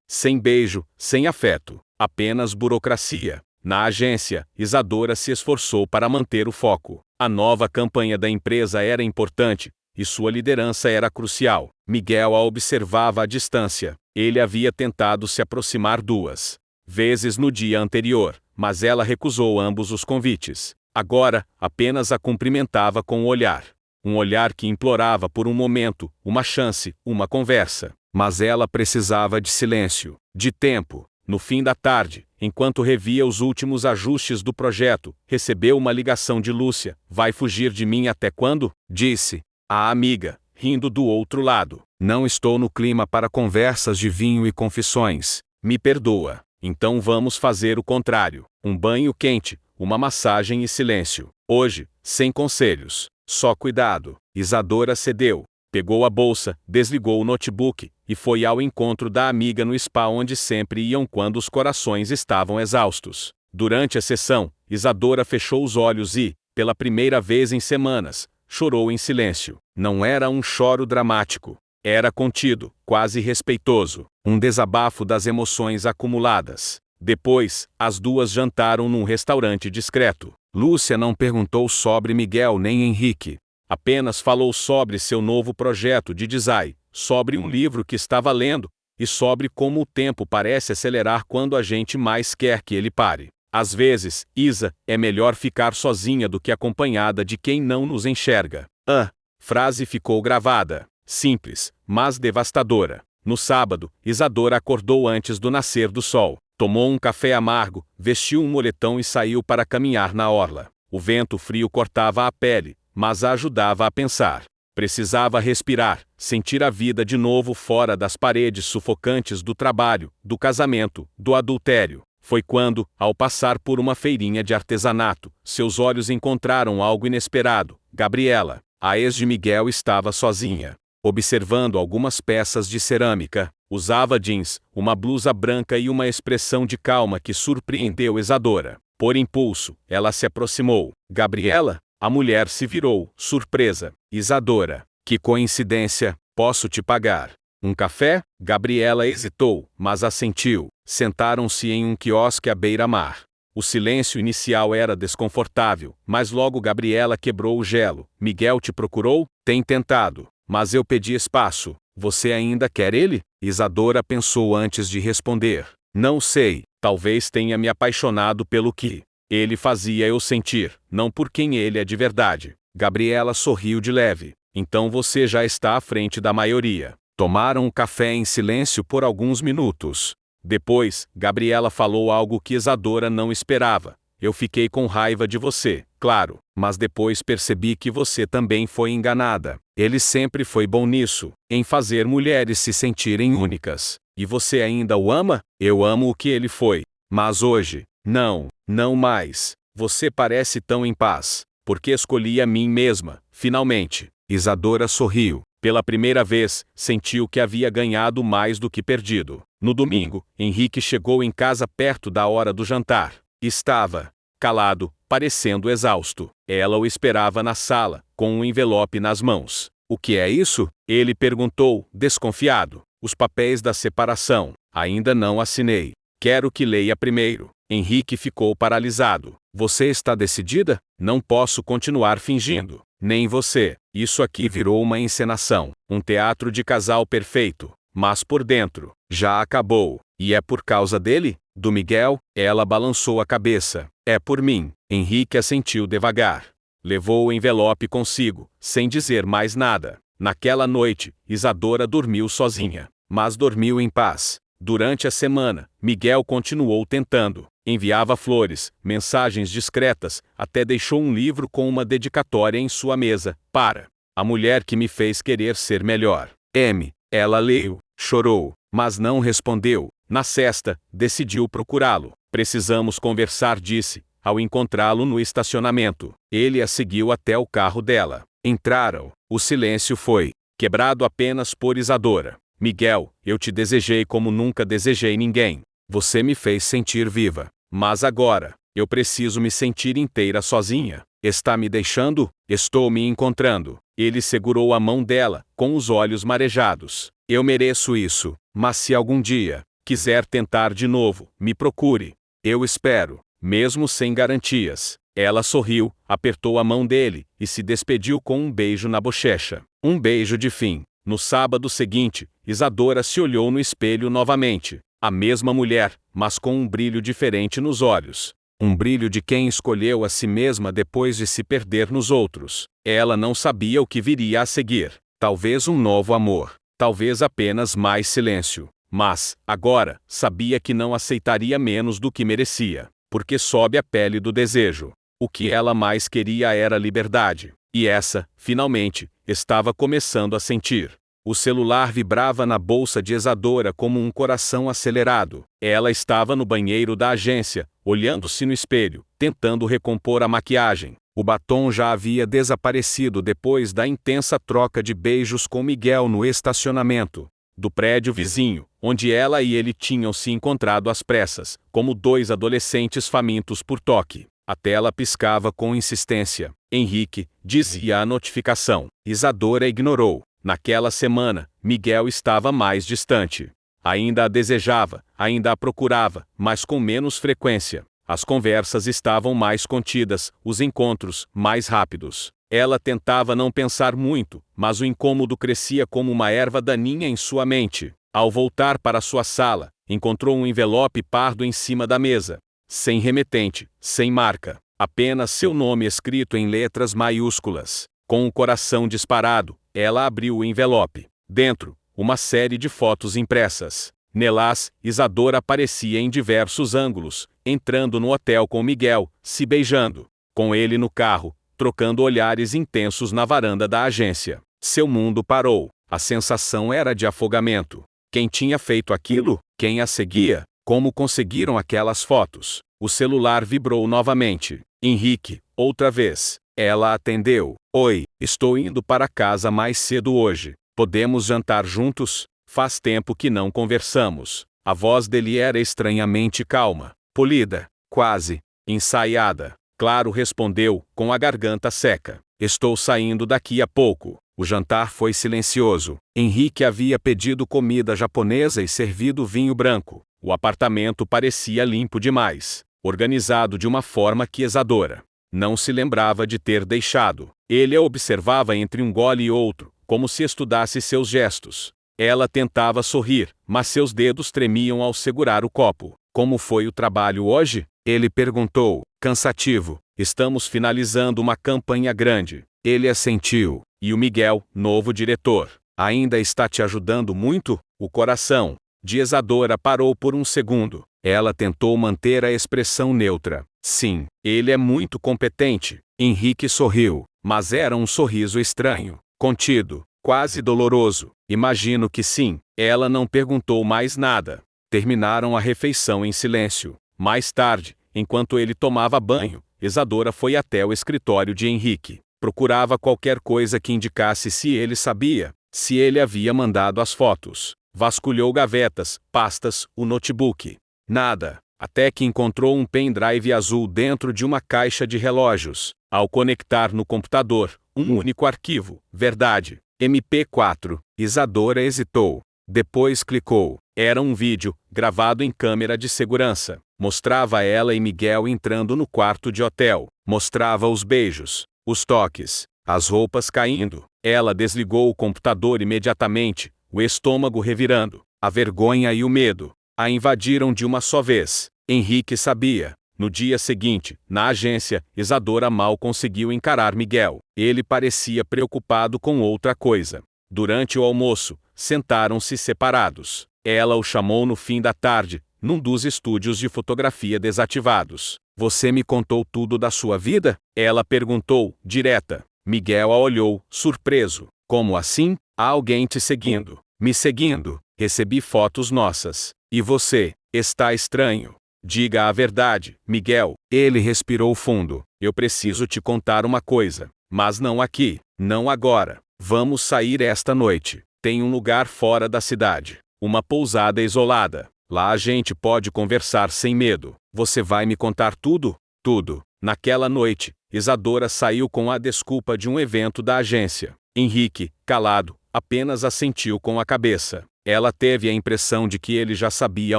Sem beijo, sem afeto. Apenas burocracia. Na agência, Isadora se esforçou para manter o foco. A nova campanha da empresa era importante, e sua liderança era crucial. Miguel a observava à distância. Ele havia tentado se aproximar 2 vezes no dia anterior, mas ela recusou ambos os convites. Agora, apenas a cumprimentava com o olhar. Um olhar que implorava por um momento, uma chance, uma conversa. Mas ela precisava de silêncio, de tempo. No fim da tarde, enquanto revia os últimos ajustes do projeto, recebeu uma ligação de Lúcia. Vai fugir de mim até quando? Disse a amiga, rindo do outro lado. Não estou no clima para conversas de vinho e confissões. Me perdoa. Então vamos fazer o contrário. Um banho quente, uma massagem e silêncio. Hoje, sem conselhos. Só cuidado. Isadora cedeu. Pegou a bolsa, desligou o notebook, e foi ao encontro da amiga no spa onde sempre iam quando os corações estavam exaustos. Durante a sessão, Isadora fechou os olhos e, pela primeira vez em semanas, chorou em silêncio. Não era um choro dramático. Era contido, quase respeitoso. Um desabafo das emoções acumuladas. Depois, as duas jantaram num restaurante discreto. Lúcia não perguntou sobre Miguel nem Henrique. Apenas falou sobre seu novo projeto de design, sobre um livro que estava lendo, e sobre como o tempo parece acelerar quando a gente mais quer que ele pare. Às vezes, Isa, é melhor ficar sozinha do que acompanhada de quem não nos enxerga. A frase ficou gravada, simples, mas devastadora. No sábado, Isadora acordou antes do nascer do sol. Tomou um café amargo, vestiu um moletom e saiu para caminhar na orla. O vento frio cortava a pele, mas a ajudava a pensar. Precisava respirar, sentir a vida de novo fora das paredes sufocantes do trabalho, do casamento, do adultério. Foi quando, ao passar por uma feirinha de artesanato, seus olhos encontraram algo inesperado. Gabriela, a ex de Miguel, estava sozinha, observando algumas peças de cerâmica. Usava jeans, uma blusa branca e uma expressão de calma que surpreendeu Isadora. Por impulso, ela se aproximou. Gabriela? A mulher se virou, surpresa. Isadora. Que coincidência, posso te pagar um café? Gabriela hesitou, mas assentiu. Sentaram-se em um quiosque à beira-mar. O silêncio inicial era desconfortável, mas logo Gabriela quebrou o gelo. Miguel te procurou? Tem tentado, mas eu pedi espaço. Você ainda quer ele? Isadora pensou antes de responder. Não sei, talvez tenha me apaixonado pelo que ele fazia eu sentir, não por quem ele é de verdade. Gabriela sorriu de leve. Então você já está à frente da maioria. Tomaram um café em silêncio por alguns minutos. Depois, Gabriela falou algo que Isadora não esperava. Eu fiquei com raiva de você, claro, mas depois percebi que você também foi enganada. Ele sempre foi bom nisso, em fazer mulheres se sentirem únicas. E você ainda o ama? Eu amo o que ele foi. Mas hoje, não mais. Você parece tão em paz. Porque escolhi a mim mesma, finalmente. Isadora sorriu. Pela primeira vez, sentiu que havia ganhado mais do que perdido. No domingo, Henrique chegou em casa perto da hora do jantar. Estava calado, parecendo exausto. Ela o esperava na sala, com um envelope nas mãos. O que é isso? Ele perguntou, desconfiado. Os papéis da separação. Ainda não assinei. Quero que leia primeiro. Henrique ficou paralisado. Você está decidida? Não posso continuar fingindo. Nem você. Isso aqui virou uma encenação. Um teatro de casal perfeito. Mas por dentro, já acabou. E é por causa dele? Do Miguel? Ela balançou a cabeça. É por mim. Henrique assentiu devagar. Levou o envelope consigo, sem dizer mais nada. Naquela noite, Isadora dormiu sozinha. Mas dormiu em paz. Durante a semana, Miguel continuou tentando. Enviava flores, mensagens discretas, até deixou um livro com uma dedicatória em sua mesa. Para a mulher que me fez querer ser melhor. M. Ela leu, chorou, mas não respondeu. Na sexta, decidiu procurá-lo. Precisamos conversar, disse, ao encontrá-lo no estacionamento. Ele a seguiu até o carro dela. Entraram. O silêncio foi quebrado apenas por Isadora. Miguel, eu te desejei como nunca desejei ninguém. Você me fez sentir viva. Mas agora, eu preciso me sentir inteira sozinha. Está me deixando? Estou me encontrando. Ele segurou a mão dela, com os olhos marejados. Eu mereço isso, mas se algum dia quiser tentar de novo, me procure. Eu espero, mesmo sem garantias. Ela sorriu, apertou a mão dele, e se despediu com um beijo na bochecha. Um beijo de fim. No sábado seguinte, Isadora se olhou no espelho novamente. A mesma mulher, mas com um brilho diferente nos olhos. Um brilho de quem escolheu a si mesma depois de se perder nos outros. Ela não sabia o que viria a seguir. Talvez um novo amor. Talvez apenas mais silêncio. Mas, agora, sabia que não aceitaria menos do que merecia. Porque sob a pele do desejo. O que ela mais queria era liberdade. E essa, finalmente, estava começando a sentir. O celular vibrava na bolsa de Isadora como um coração acelerado. Ela estava no banheiro da agência, olhando-se no espelho, tentando recompor a maquiagem. O batom já havia desaparecido depois da intensa troca de beijos com Miguel no estacionamento do prédio vizinho, onde ela e ele tinham se encontrado às pressas, como dois adolescentes famintos por toque. A tela piscava com insistência. Henrique, dizia a notificação. Isadora ignorou. Naquela semana, Miguel estava mais distante. Ainda a desejava, ainda a procurava, mas com menos frequência. As conversas estavam mais contidas, os encontros, mais rápidos. Ela tentava não pensar muito, mas o incômodo crescia como uma erva daninha em sua mente. Ao voltar para sua sala, encontrou um envelope pardo em cima da mesa. Sem remetente, sem marca. Apenas seu nome escrito em letras maiúsculas. Com o coração disparado, ela abriu o envelope. Dentro, uma série de fotos impressas. Nelas, Isadora aparecia em diversos ângulos, entrando no hotel com Miguel, se beijando. Com ele no carro, trocando olhares intensos na varanda da agência. Seu mundo parou. A sensação era de afogamento. Quem tinha feito aquilo? Quem a seguia? Como conseguiram aquelas fotos? O celular vibrou novamente. Henrique, outra vez. Ela atendeu. Oi, estou indo para casa mais cedo hoje. Podemos jantar juntos? Faz tempo que não conversamos. A voz dele era estranhamente calma, polida, quase ensaiada. Claro, respondeu, com a garganta seca. Estou saindo daqui a pouco. O jantar foi silencioso. Henrique havia pedido comida japonesa e servido vinho branco. O apartamento parecia limpo demais, organizado de uma forma que Isadora não se lembrava de ter deixado. Ele a observava entre um gole e outro, como se estudasse seus gestos. Ela tentava sorrir, mas seus dedos tremiam ao segurar o copo. Como foi o trabalho hoje? Ele perguntou, cansativo. Estamos finalizando uma campanha grande. Ele assentiu. E o Miguel, novo diretor, ainda está te ajudando muito? O coração de Isadora parou por um segundo. Ela tentou manter a expressão neutra. Sim, ele é muito competente. Henrique sorriu, mas era um sorriso estranho, contido, quase doloroso. Imagino que sim. Ela não perguntou mais nada. Terminaram a refeição em silêncio. Mais tarde, enquanto ele tomava banho, Isadora foi até o escritório de Henrique. Procurava qualquer coisa que indicasse se ele sabia, se ele havia mandado as fotos. Vasculhou gavetas, pastas, o notebook. Nada, até que encontrou um pendrive azul dentro de uma caixa de relógios. Ao conectar no computador, um único arquivo, verdade, MP4. Isadora hesitou. Depois clicou. Era um vídeo, gravado em câmera de segurança. Mostrava ela e Miguel entrando no quarto de hotel. Mostrava os beijos, os toques, as roupas caindo. Ela desligou o computador imediatamente, o estômago revirando. A vergonha e o medo a invadiram de uma só vez. Henrique sabia. No dia seguinte, na agência, Isadora mal conseguiu encarar Miguel. Ele parecia preocupado com outra coisa. Durante o almoço, sentaram-se separados. Ela o chamou no fim da tarde, num dos estúdios de fotografia desativados. Você me contou tudo da sua vida? Ela perguntou, direta. Miguel a olhou, surpreso. Como assim? Há alguém te seguindo? Me seguindo. Recebi fotos nossas. E você? Está estranho. Diga a verdade, Miguel. Ele respirou fundo. Eu preciso te contar uma coisa. Mas não aqui. Não agora. Vamos sair esta noite. Tem um lugar fora da cidade. Uma pousada isolada. Lá a gente pode conversar sem medo. Você vai me contar tudo? Tudo. Naquela noite, Isadora saiu com a desculpa de um evento da agência. Henrique, calado, apenas assentiu com a cabeça. Ela teve a impressão de que ele já sabia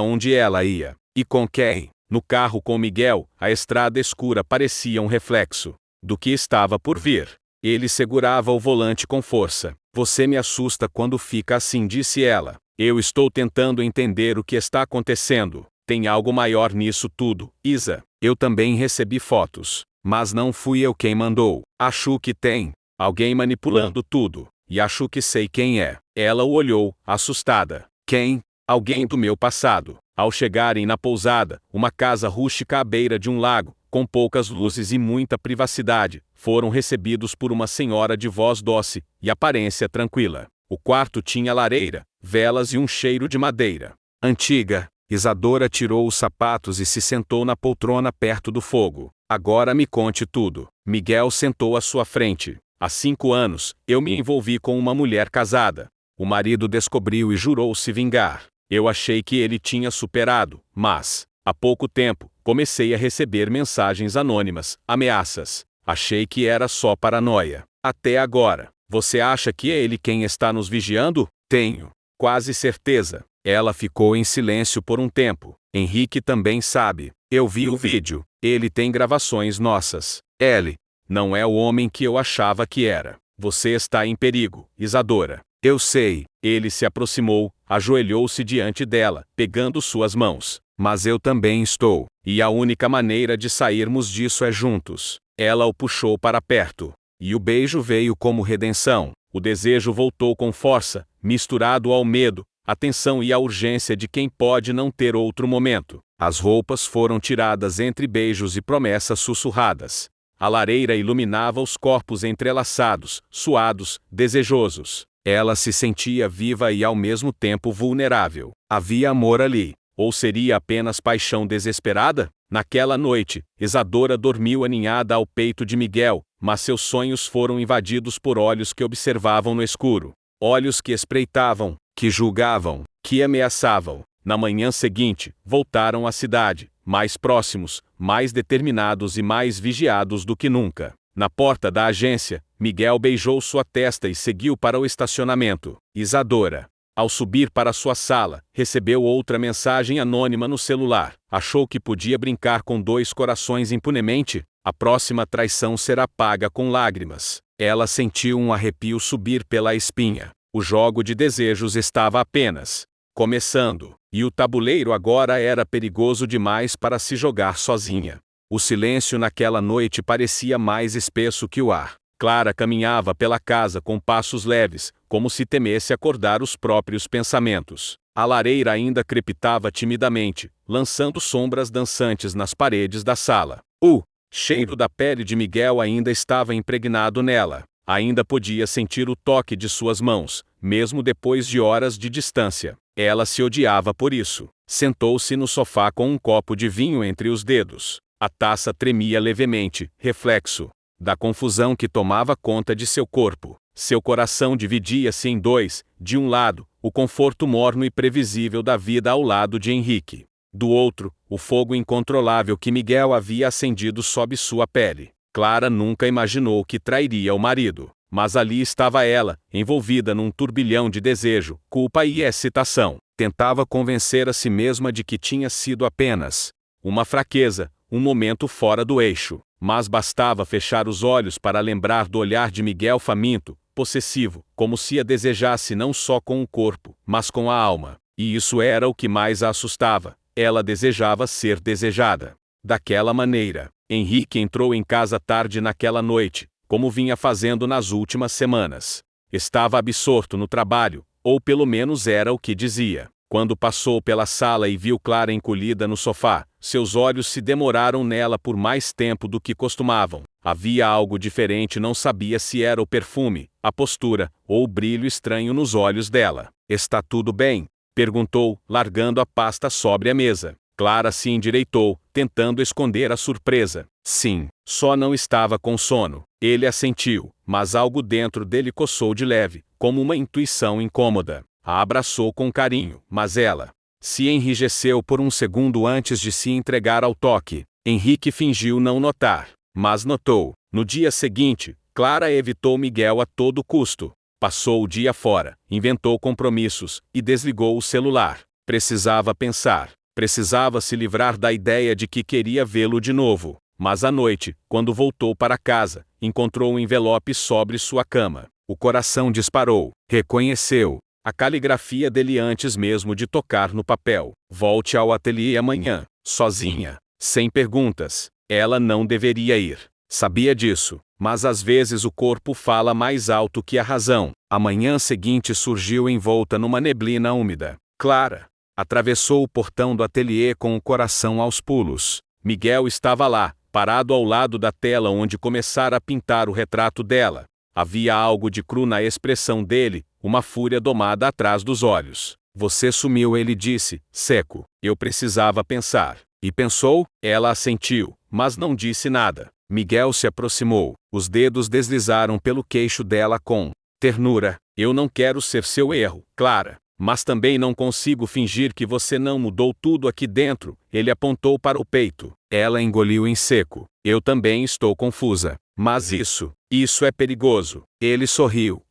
onde ela ia. E com quem? No carro com Miguel, a estrada escura parecia um reflexo do que estava por vir. Ele segurava o volante com força. Você me assusta quando fica assim, disse ela. Eu estou tentando entender o que está acontecendo. Tem algo maior nisso tudo, Isa. Eu também recebi fotos, mas não fui eu quem mandou. Acho que tem alguém manipulando tudo, e acho que sei quem é. Ela o olhou, assustada. Quem? Alguém do meu passado. Ao chegarem na pousada, uma casa rústica à beira de um lago, com poucas luzes e muita privacidade, foram recebidos por uma senhora de voz doce e aparência tranquila. O quarto tinha lareira, velas e um cheiro de madeira antiga. Isadora tirou os sapatos e se sentou na poltrona perto do fogo. Agora me conte tudo. Miguel sentou à sua frente. Há 5 anos, eu me envolvi com uma mulher casada. O marido descobriu e jurou se vingar. Eu achei que ele tinha superado, mas, há pouco tempo, comecei a receber mensagens anônimas, ameaças. Achei que era só paranoia. Até agora. Você acha que é ele quem está nos vigiando? Tenho quase certeza. Ela ficou em silêncio por um tempo. Henrique também sabe. Eu vi o vídeo. Ele tem gravações nossas. Ele não é o homem que eu achava que era. Você está em perigo, Isadora. Eu sei. Ele se aproximou, ajoelhou-se diante dela, pegando suas mãos. Mas eu também estou. E a única maneira de sairmos disso é juntos. Ela o puxou para perto. E o beijo veio como redenção. O desejo voltou com força, misturado ao medo, a tensão e a urgência de quem pode não ter outro momento. As roupas foram tiradas entre beijos e promessas sussurradas. A lareira iluminava os corpos entrelaçados, suados, desejosos. Ela se sentia viva e ao mesmo tempo vulnerável. Havia amor ali. Ou seria apenas paixão desesperada? Naquela noite, Isadora dormiu aninhada ao peito de Miguel, mas seus sonhos foram invadidos por olhos que observavam no escuro. Olhos que espreitavam, que julgavam, que ameaçavam. Na manhã seguinte, voltaram à cidade, mais próximos, mais determinados e mais vigiados do que nunca. Na porta da agência, Miguel beijou sua testa e seguiu para o estacionamento. Isadora, ao subir para sua sala, recebeu outra mensagem anônima no celular. Achou que podia brincar com 2 corações impunemente? A próxima traição será paga com lágrimas. Ela sentiu um arrepio subir pela espinha. O jogo de desejos estava apenas começando, e o tabuleiro agora era perigoso demais para se jogar sozinha. O silêncio naquela noite parecia mais espesso que o ar. Clara caminhava pela casa com passos leves, como se temesse acordar os próprios pensamentos. A lareira ainda crepitava timidamente, lançando sombras dançantes nas paredes da sala. O cheiro da pele de Miguel ainda estava impregnado nela. Ainda podia sentir o toque de suas mãos, mesmo depois de horas de distância. Ela se odiava por isso. Sentou-se no sofá com um copo de vinho entre os dedos. A taça tremia levemente, reflexo da confusão que tomava conta de seu corpo. Seu coração dividia-se em 2, de um lado, o conforto morno e previsível da vida ao lado de Henrique. Do outro, o fogo incontrolável que Miguel havia acendido sob sua pele. Clara nunca imaginou que trairia o marido, mas ali estava ela, envolvida num turbilhão de desejo, culpa e excitação. Tentava convencer a si mesma de que tinha sido apenas uma fraqueza, um momento fora do eixo. Mas bastava fechar os olhos para lembrar do olhar de Miguel faminto, possessivo, como se a desejasse não só com o corpo, mas com a alma. E isso era o que mais a assustava. Ela desejava ser desejada. Daquela maneira. Henrique entrou em casa tarde naquela noite, como vinha fazendo nas últimas semanas. Estava absorto no trabalho, ou pelo menos era o que dizia. Quando passou pela sala e viu Clara encolhida no sofá, seus olhos se demoraram nela por mais tempo do que costumavam. Havia algo diferente, não sabia se era o perfume, a postura, ou o brilho estranho nos olhos dela. "Está tudo bem?" perguntou, largando a pasta sobre a mesa. Clara se endireitou, tentando esconder a surpresa. Sim, só não estava com sono. Ele assentiu, mas algo dentro dele coçou de leve, como uma intuição incômoda. A abraçou com carinho, mas ela se enrijeceu por um segundo antes de se entregar ao toque. Henrique fingiu não notar, mas notou. No dia seguinte, Clara evitou Miguel a todo custo. Passou o dia fora, inventou compromissos e desligou o celular. Precisava pensar. Precisava se livrar da ideia de que queria vê-lo de novo. Mas à noite, quando voltou para casa, encontrou um envelope sobre sua cama. O coração disparou. Reconheceu a caligrafia dele antes mesmo de tocar no papel. Volte ao ateliê amanhã, sozinha, sem perguntas. Ela não deveria ir. Sabia disso, mas às vezes o corpo fala mais alto que a razão. A manhã seguinte surgiu envolta numa neblina úmida. Clara atravessou o portão do ateliê com o coração aos pulos. Miguel estava lá, parado ao lado da tela onde começara a pintar o retrato dela. Havia algo de cru na expressão dele, uma fúria domada atrás dos olhos. Você sumiu, ele disse, seco. Eu precisava pensar. E pensou? Ela assentiu, mas não disse nada. Miguel se aproximou. Os dedos deslizaram pelo queixo dela com ternura. Eu não quero ser seu erro, Clara. Mas também não consigo fingir que você não mudou tudo aqui dentro. Ele apontou para o peito. Ela engoliu em seco. Eu também estou confusa. Mas isso é perigoso. Ele sorriu.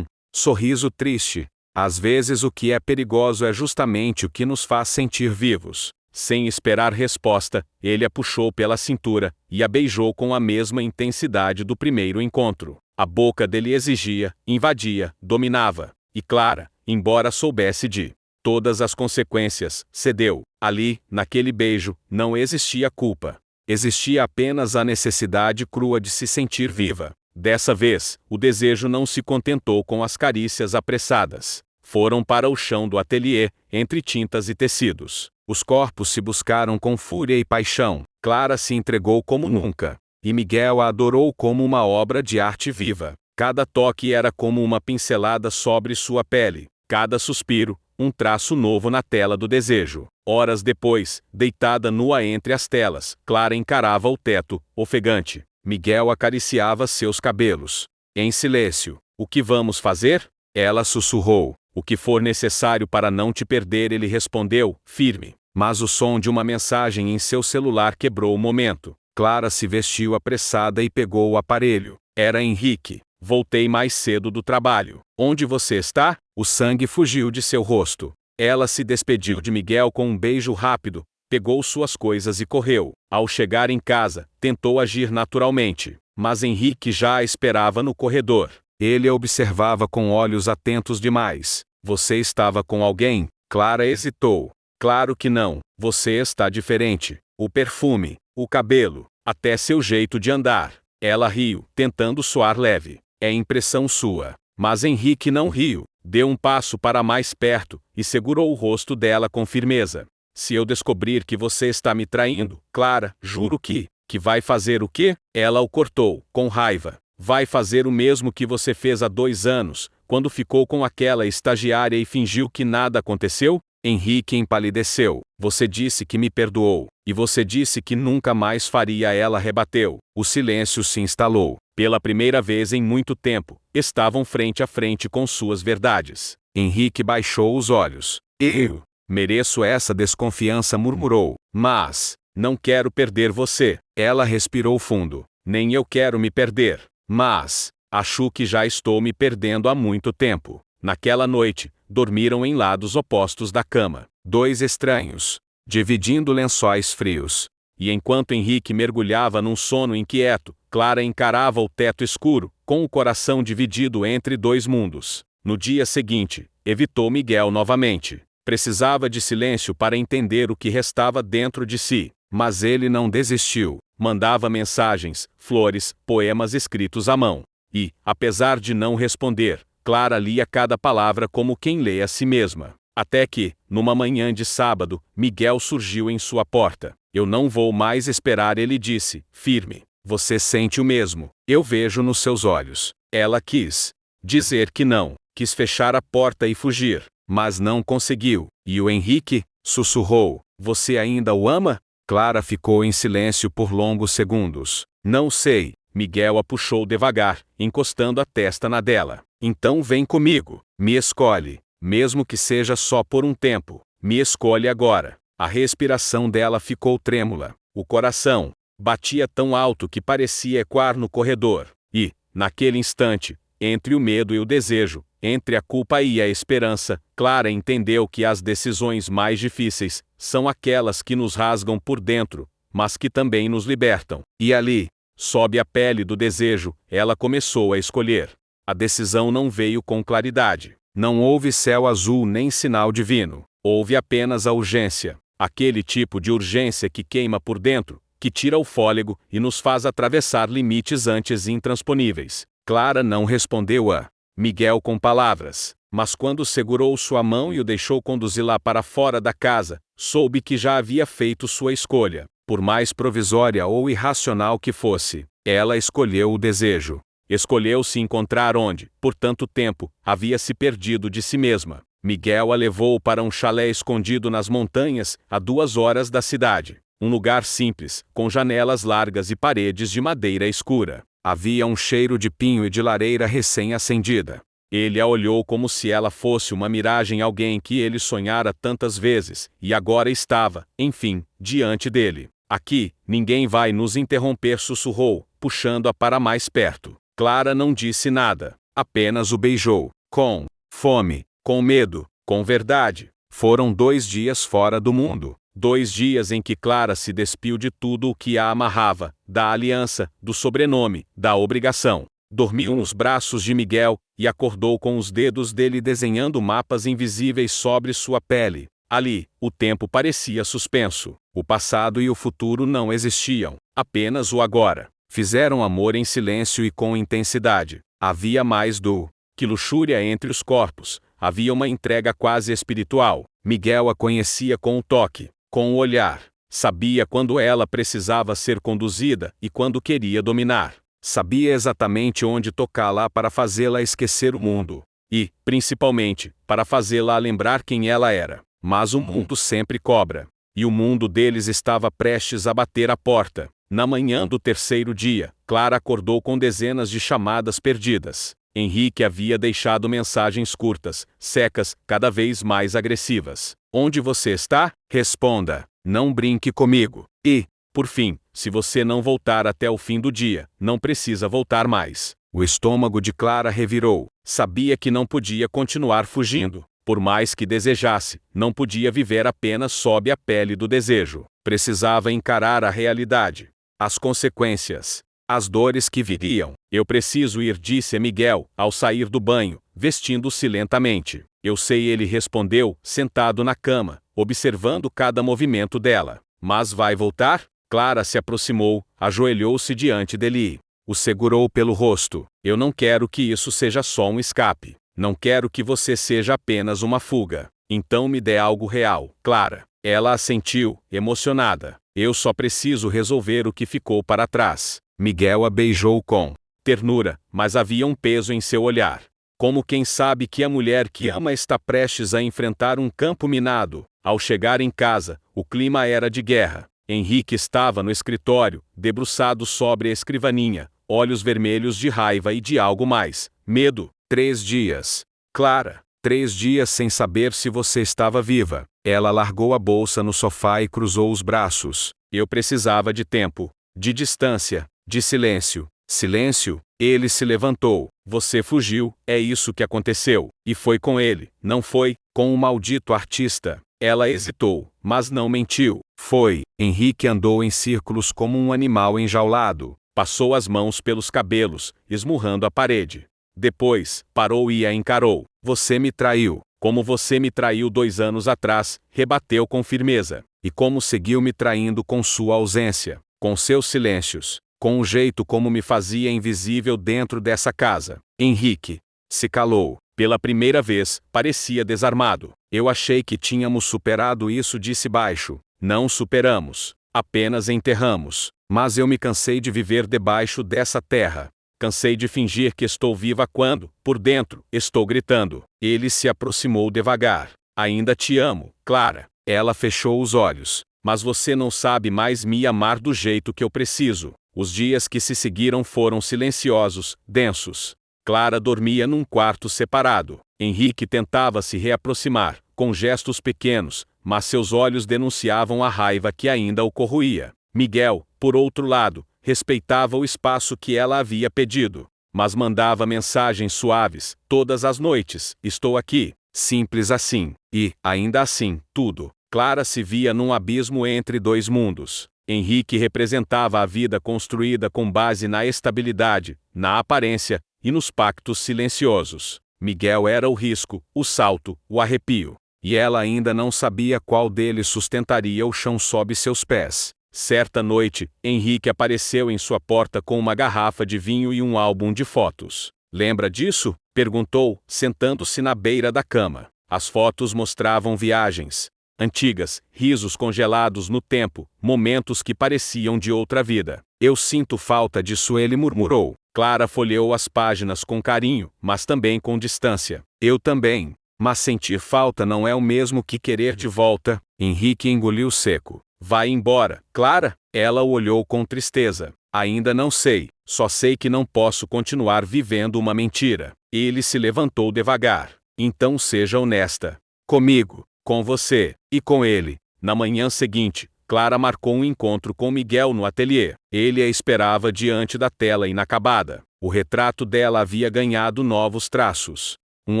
Sorriso triste. Às vezes o que é perigoso é justamente o que nos faz sentir vivos. Sem esperar resposta, ele a puxou pela cintura e a beijou com a mesma intensidade do primeiro encontro. A boca dele exigia, invadia, dominava. E Clara, embora soubesse de todas as consequências, cedeu. Ali, naquele beijo, não existia culpa. Existia apenas a necessidade crua de se sentir viva. Dessa vez, o desejo não se contentou com as carícias apressadas. Foram para o chão do ateliê, entre tintas e tecidos. Os corpos se buscaram com fúria e paixão. Clara se entregou como nunca. E Miguel a adorou como uma obra de arte viva. Cada toque era como uma pincelada sobre sua pele. Cada suspiro, um traço novo na tela do desejo. Horas depois, deitada nua entre as telas, Clara encarava o teto, ofegante. Miguel acariciava seus cabelos. Em silêncio. O que vamos fazer? Ela sussurrou. O que for necessário para não te perder, ele respondeu, firme. Mas o som de uma mensagem em seu celular quebrou o momento. Clara se vestiu apressada e pegou o aparelho. Era Henrique. Voltei mais cedo do trabalho. Onde você está? O sangue fugiu de seu rosto. Ela se despediu de Miguel com um beijo rápido, pegou suas coisas e correu. Ao chegar em casa, tentou agir naturalmente, mas Henrique já a esperava no corredor. Ele a observava com olhos atentos demais. Você estava com alguém? Clara hesitou. Claro que não. Você está diferente. O perfume, o cabelo, até seu jeito de andar. Ela riu, tentando soar leve. É impressão sua. Mas Henrique não riu. Deu um passo para mais perto e segurou o rosto dela com firmeza. Se eu descobrir que você está me traindo, Clara, juro que vai fazer o quê? Ela o cortou, com raiva. Vai fazer o mesmo que você fez há 2 anos, quando ficou com aquela estagiária e fingiu que nada aconteceu? Henrique empalideceu. Você disse que me perdoou. E você disse que nunca mais faria, ela rebateu. O silêncio se instalou. Pela primeira vez em muito tempo, estavam frente a frente com suas verdades. Henrique baixou os olhos. Eu mereço essa desconfiança, murmurou. Mas não quero perder você. Ela respirou fundo. Nem eu quero me perder. Mas acho que já estou me perdendo há muito tempo. Naquela noite, dormiram em lados opostos da cama. 2 estranhos, dividindo lençóis frios. E enquanto Henrique mergulhava num sono inquieto, Clara encarava o teto escuro, com o coração dividido entre 2 mundos. No dia seguinte, evitou Miguel novamente. Precisava de silêncio para entender o que restava dentro de si. Mas ele não desistiu. Mandava mensagens, flores, poemas escritos à mão. E, apesar de não responder, Clara lia cada palavra como quem lê a si mesma. Até que, numa manhã de sábado, Miguel surgiu em sua porta. Eu não vou mais esperar, ele disse, firme. Você sente o mesmo. Eu vejo nos seus olhos. Ela quis dizer que não. Quis fechar a porta e fugir. Mas não conseguiu. E o Henrique? Sussurrou. Você ainda o ama? Clara ficou em silêncio por longos segundos. Não sei. Miguel a puxou devagar, encostando a testa na dela. Então vem comigo. Me escolhe. Mesmo que seja só por um tempo. Me escolhe agora. A respiração dela ficou trêmula. O coração batia tão alto que parecia ecoar no corredor. E, naquele instante, entre o medo e o desejo, entre a culpa e a esperança, Clara entendeu que as decisões mais difíceis são aquelas que nos rasgam por dentro, mas que também nos libertam. E ali, sob a pele do desejo, ela começou a escolher. A decisão não veio com claridade. Não houve céu azul nem sinal divino. Houve apenas a urgência. Aquele tipo de urgência que queima por dentro, que tira o fôlego e nos faz atravessar limites antes intransponíveis. Clara não respondeu a Miguel com palavras, mas quando segurou sua mão e o deixou conduzi-la para fora da casa, soube que já havia feito sua escolha. Por mais provisória ou irracional que fosse, ela escolheu o desejo. Escolheu se encontrar onde, por tanto tempo, havia se perdido de si mesma. Miguel a levou para um chalé escondido nas montanhas, a 2 horas da cidade. Um lugar simples, com janelas largas e paredes de madeira escura. Havia um cheiro de pinho e de lareira recém-acendida. Ele a olhou como se ela fosse uma miragem, alguém que ele sonhara tantas vezes, e agora estava, enfim, diante dele. Aqui, ninguém vai nos interromper, sussurrou, puxando-a para mais perto. Clara não disse nada, apenas o beijou. Com fome, com medo, com verdade. Foram 2 dias fora do mundo. 2 dias em que Clara se despiu de tudo o que a amarrava, da aliança, do sobrenome, da obrigação. Dormiu nos braços de Miguel, e acordou com os dedos dele desenhando mapas invisíveis sobre sua pele. Ali, o tempo parecia suspenso. O passado e o futuro não existiam, apenas o agora. Fizeram amor em silêncio e com intensidade. Havia mais do que luxúria entre os corpos. Havia uma entrega quase espiritual. Miguel a conhecia com o toque, com o olhar. Sabia quando ela precisava ser conduzida e quando queria dominar. Sabia exatamente onde tocá-la para fazê-la esquecer o mundo. E, principalmente, para fazê-la lembrar quem ela era. Mas o mundo sempre cobra. E o mundo deles estava prestes a bater a porta. Na manhã do 3º dia, Clara acordou com dezenas de chamadas perdidas. Henrique havia deixado mensagens curtas, secas, cada vez mais agressivas. Onde você está? Responda. Não brinque comigo. E, por fim, se você não voltar até o fim do dia, não precisa voltar mais. O estômago de Clara revirou. Sabia que não podia continuar fugindo. Por mais que desejasse, não podia viver apenas sob a pele do desejo. Precisava encarar a realidade. As consequências. As dores que viriam. Eu preciso ir, disse Miguel, ao sair do banho, vestindo-se lentamente. Eu sei, ele respondeu, sentado na cama, observando cada movimento dela. Mas vai voltar? Clara se aproximou, ajoelhou-se diante dele e o segurou pelo rosto. Eu não quero que isso seja só um escape. Não quero que você seja apenas uma fuga. Então me dê algo real, Clara. Ela assentiu, emocionada. Eu só preciso resolver o que ficou para trás. Miguel a beijou com ternura, mas havia um peso em seu olhar. Como quem sabe que a mulher que ama está prestes a enfrentar um campo minado. Ao chegar em casa, o clima era de guerra. Henrique estava no escritório, debruçado sobre a escrivaninha, olhos vermelhos de raiva e de algo mais, medo. 3 dias. Clara, 3 dias sem saber se você estava viva. Ela largou a bolsa no sofá e cruzou os braços. Eu precisava de tempo, de distância, de silêncio. Silêncio? Ele se levantou. Você fugiu, é isso que aconteceu. E foi com ele, não foi? Com o maldito artista. Ela hesitou, mas não mentiu. Foi. Henrique andou em círculos como um animal enjaulado. Passou as mãos pelos cabelos, esmurrando a parede. Depois, parou e a encarou. Você me traiu. Como você me traiu 2 anos atrás, rebateu com firmeza. E como seguiu me traindo com sua ausência, com seus silêncios, com o jeito como me fazia invisível dentro dessa casa. Henrique se calou. Pela primeira vez, parecia desarmado. Eu achei que tínhamos superado isso, disse baixo. Não superamos. Apenas enterramos. Mas eu me cansei de viver debaixo dessa terra. Cansei de fingir que estou viva quando, por dentro, estou gritando. Ele se aproximou devagar. Ainda te amo, Clara. Ela fechou os olhos. Mas você não sabe mais me amar do jeito que eu preciso. Os dias que se seguiram foram silenciosos, densos. Clara dormia num quarto separado. Henrique tentava se reaproximar, com gestos pequenos, mas seus olhos denunciavam a raiva que ainda o corroía. Miguel, por outro lado, respeitava o espaço que ela havia pedido, mas mandava mensagens suaves, todas as noites, estou aqui, simples assim, e, ainda assim, tudo. Clara se via num abismo entre 2 mundos. Henrique representava a vida construída com base na estabilidade, na aparência, e nos pactos silenciosos. Miguel era o risco, o salto, o arrepio. E ela ainda não sabia qual deles sustentaria o chão sob seus pés. Certa noite, Henrique apareceu em sua porta com uma garrafa de vinho e um álbum de fotos. Lembra disso? Perguntou, sentando-se na beira da cama. As fotos mostravam viagens antigas, risos congelados no tempo, momentos que pareciam de outra vida. Eu sinto falta disso, ele murmurou. Clara folheou as páginas com carinho, mas também com distância. Eu também. Mas sentir falta não é o mesmo que querer de volta. Henrique engoliu seco. Vai embora, Clara? Ela o olhou com tristeza. Ainda não sei, só sei que não posso continuar vivendo uma mentira. Ele se levantou devagar. Então seja honesta. Comigo, com você, e com ele. Na manhã seguinte, Clara marcou um encontro com Miguel no ateliê. Ele a esperava diante da tela inacabada. O retrato dela havia ganhado novos traços. Um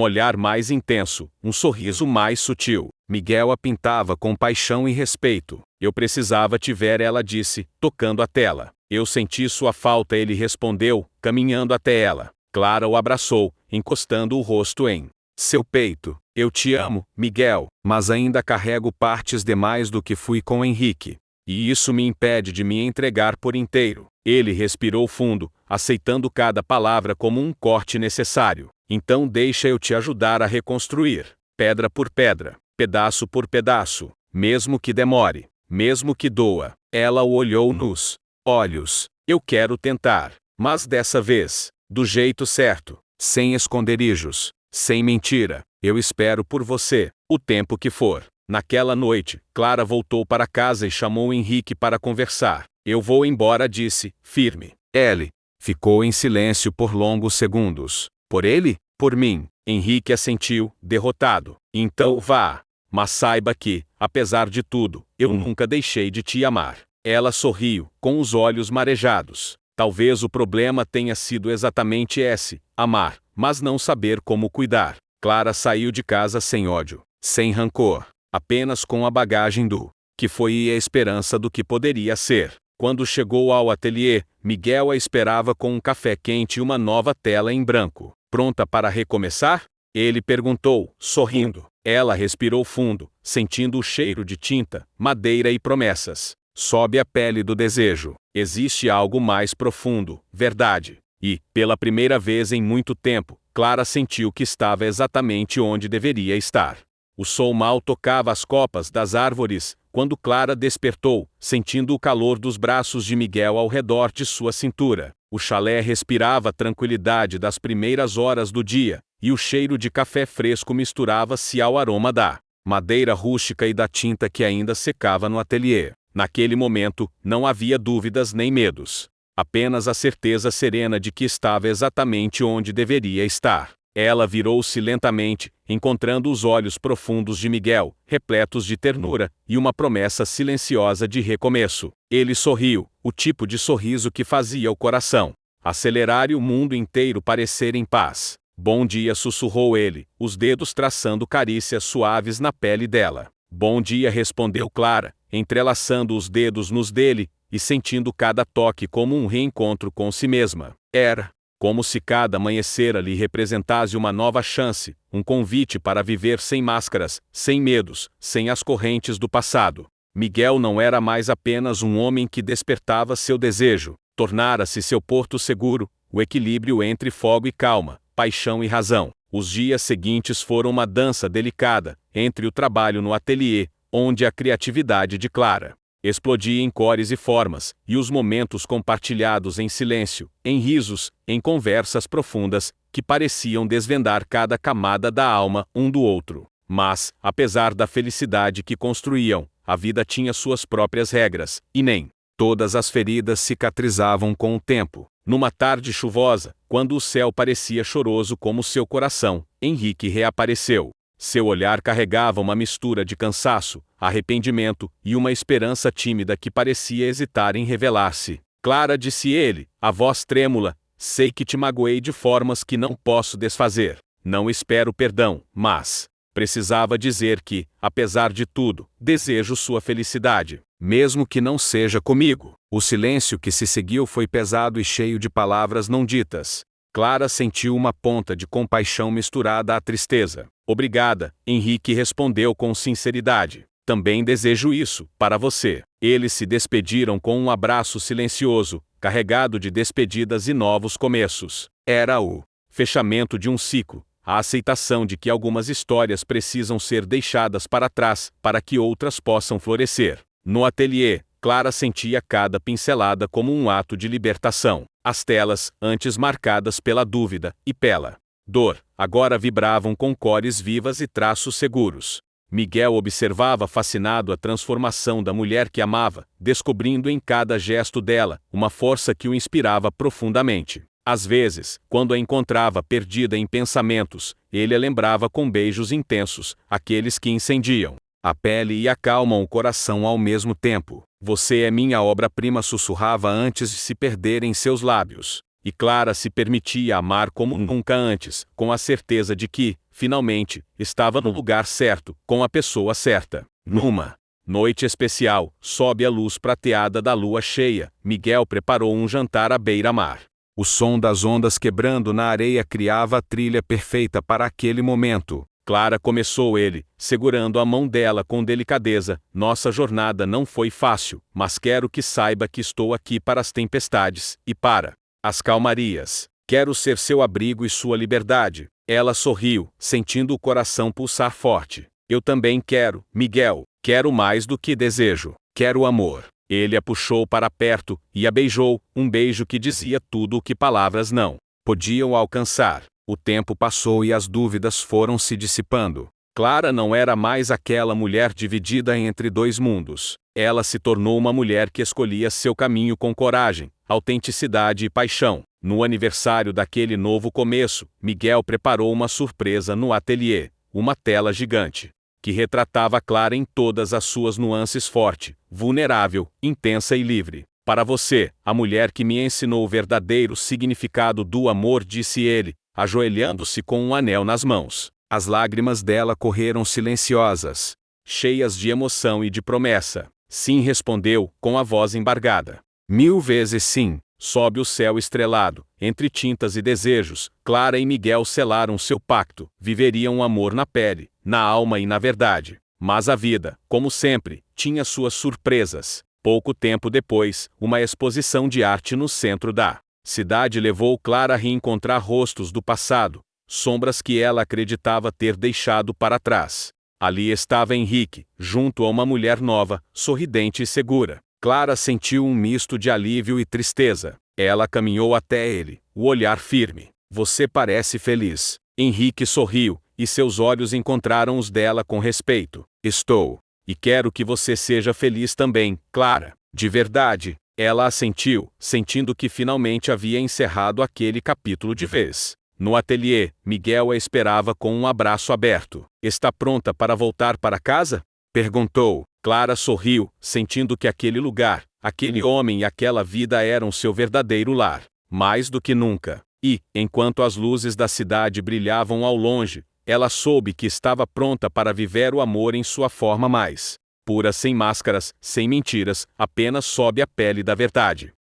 olhar mais intenso, um sorriso mais sutil. Miguel a pintava com paixão e respeito. Eu precisava te ver, ela disse, tocando a tela. Eu senti sua falta, ele respondeu, caminhando até ela. Clara o abraçou, encostando o rosto em seu peito. Eu te amo, Miguel, mas ainda carrego partes demais do que fui com Henrique. E isso me impede de me entregar por inteiro. Ele respirou fundo, aceitando cada palavra como um corte necessário. Então deixa eu te ajudar a reconstruir, pedra por pedra, pedaço por pedaço, mesmo que demore, mesmo que doa. Ela o olhou nos olhos. Eu quero tentar, mas dessa vez, do jeito certo, sem esconderijos, sem mentira. Eu espero por você, o tempo que for. Naquela noite, Clara voltou para casa e chamou Henrique para conversar. Eu vou embora, disse, firme. Ele ficou em silêncio por longos segundos. Por ele? Por mim. Henrique assentiu, derrotado. Então vá. Mas saiba que, apesar de tudo, eu nunca deixei de te amar. Ela sorriu, com os olhos marejados. Talvez o problema tenha sido exatamente esse, amar, mas não saber como cuidar. Clara saiu de casa sem ódio, sem rancor, apenas com a bagagem do que foi e a esperança do que poderia ser. Quando chegou ao ateliê, Miguel a esperava com um café quente e uma nova tela em branco. Pronta para recomeçar? Ele perguntou, sorrindo. Ela respirou fundo, sentindo o cheiro de tinta, madeira e promessas. Sob a pele do desejo, existe algo mais profundo, verdade. E, pela primeira vez em muito tempo, Clara sentiu que estava exatamente onde deveria estar. O sol mal tocava as copas das árvores, quando Clara despertou, sentindo o calor dos braços de Miguel ao redor de sua cintura. O chalé respirava a tranquilidade das primeiras horas do dia, e o cheiro de café fresco misturava-se ao aroma da madeira rústica e da tinta que ainda secava no ateliê. Naquele momento, não havia dúvidas nem medos. Apenas a certeza serena de que estava exatamente onde deveria estar. Ela virou-se lentamente, encontrando os olhos profundos de Miguel, repletos de ternura, e uma promessa silenciosa de recomeço. Ele sorriu, o tipo de sorriso que fazia o coração acelerar e o mundo inteiro parecer em paz. Bom dia, sussurrou ele, os dedos traçando carícias suaves na pele dela. Bom dia, respondeu Clara, entrelaçando os dedos nos dele, e sentindo cada toque como um reencontro com si mesma. Era como se cada amanhecer lhe representasse uma nova chance, um convite para viver sem máscaras, sem medos, sem as correntes do passado. Miguel não era mais apenas um homem que despertava seu desejo, tornara-se seu porto seguro, o equilíbrio entre fogo e calma, paixão e razão. Os dias seguintes foram uma dança delicada, entre o trabalho no ateliê, onde a criatividade de Clara explodia em cores e formas, e os momentos compartilhados em silêncio, em risos, em conversas profundas, que pareciam desvendar cada camada da alma um do outro. Mas, apesar da felicidade que construíam, a vida tinha suas próprias regras, e nem todas as feridas cicatrizavam com o tempo. Numa tarde chuvosa, quando o céu parecia choroso como seu coração, Henrique reapareceu. Seu olhar carregava uma mistura de cansaço, arrependimento e uma esperança tímida que parecia hesitar em revelar-se. Clara, disse ele, a voz trêmula, sei que te magoei de formas que não posso desfazer. Não espero perdão, mas precisava dizer que, apesar de tudo, desejo sua felicidade, mesmo que não seja comigo. O silêncio que se seguiu foi pesado e cheio de palavras não ditas. Clara sentiu uma ponta de compaixão misturada à tristeza. Obrigada, Henrique respondeu com sinceridade. Também desejo isso, para você. Eles se despediram com um abraço silencioso, carregado de despedidas e novos começos. Era o fechamento de um ciclo, a aceitação de que algumas histórias precisam ser deixadas para trás, para que outras possam florescer. No ateliê, Clara sentia cada pincelada como um ato de libertação. As telas, antes marcadas pela dúvida e pela dor, agora vibravam com cores vivas e traços seguros. Miguel observava fascinado a transformação da mulher que amava, descobrindo em cada gesto dela uma força que o inspirava profundamente. Às vezes, quando a encontrava perdida em pensamentos, ele a lembrava com beijos intensos, aqueles que incendiam a pele e acalmam o coração ao mesmo tempo. Você é minha obra-prima, sussurrava antes de se perder em seus lábios. E Clara se permitia amar como nunca antes, com a certeza de que, finalmente, estava no lugar certo, com a pessoa certa. Numa noite especial, sob a luz prateada da lua cheia, Miguel preparou um jantar à beira-mar. O som das ondas quebrando na areia criava a trilha perfeita para aquele momento. Clara, começou ele, segurando a mão dela com delicadeza. Nossa jornada não foi fácil, mas quero que saiba que estou aqui para as tempestades e para as calmarias. Quero ser seu abrigo e sua liberdade. Ela sorriu, sentindo o coração pulsar forte. Eu também quero, Miguel. Quero mais do que desejo. Quero amor. Ele a puxou para perto e a beijou, um beijo que dizia tudo o que palavras não podiam alcançar. O tempo passou e as dúvidas foram se dissipando. Clara não era mais aquela mulher dividida entre dois mundos. Ela se tornou uma mulher que escolhia seu caminho com coragem, autenticidade e paixão. No aniversário daquele novo começo, Miguel preparou uma surpresa no ateliê, uma tela gigante, que retratava Clara em todas as suas nuances: forte, vulnerável, intensa e livre. Para você, a mulher que me ensinou o verdadeiro significado do amor, disse ele, ajoelhando-se com um anel nas mãos. As lágrimas dela correram silenciosas, cheias de emoção e de promessa. Sim, respondeu, com a voz embargada. 1000 vezes sim. Sob o céu estrelado, entre tintas e desejos, Clara e Miguel selaram seu pacto. Viveriam o amor na pele, na alma e na verdade. Mas a vida, como sempre, tinha suas surpresas. Pouco tempo depois, uma exposição de arte no centro da cidade levou Clara a reencontrar rostos do passado, sombras que ela acreditava ter deixado para trás. Ali estava Henrique, junto a uma mulher nova, sorridente e segura. Clara sentiu um misto de alívio e tristeza. Ela caminhou até ele, o olhar firme. Você parece feliz. Henrique sorriu, e seus olhos encontraram os dela com respeito. Estou. E quero que você seja feliz também, Clara. De verdade. Ela assentiu, sentindo que finalmente havia encerrado aquele capítulo de vez. No ateliê, Miguel a esperava com um abraço aberto. Está pronta para voltar para casa? Perguntou. Clara sorriu, sentindo que aquele lugar, aquele homem e aquela vida eram seu verdadeiro lar. Mais do que nunca. E, enquanto as luzes da cidade brilhavam ao longe, ela soube que estava pronta para viver o amor em sua forma mais pura, sem máscaras, sem mentiras, apenas sob a pele da verdade.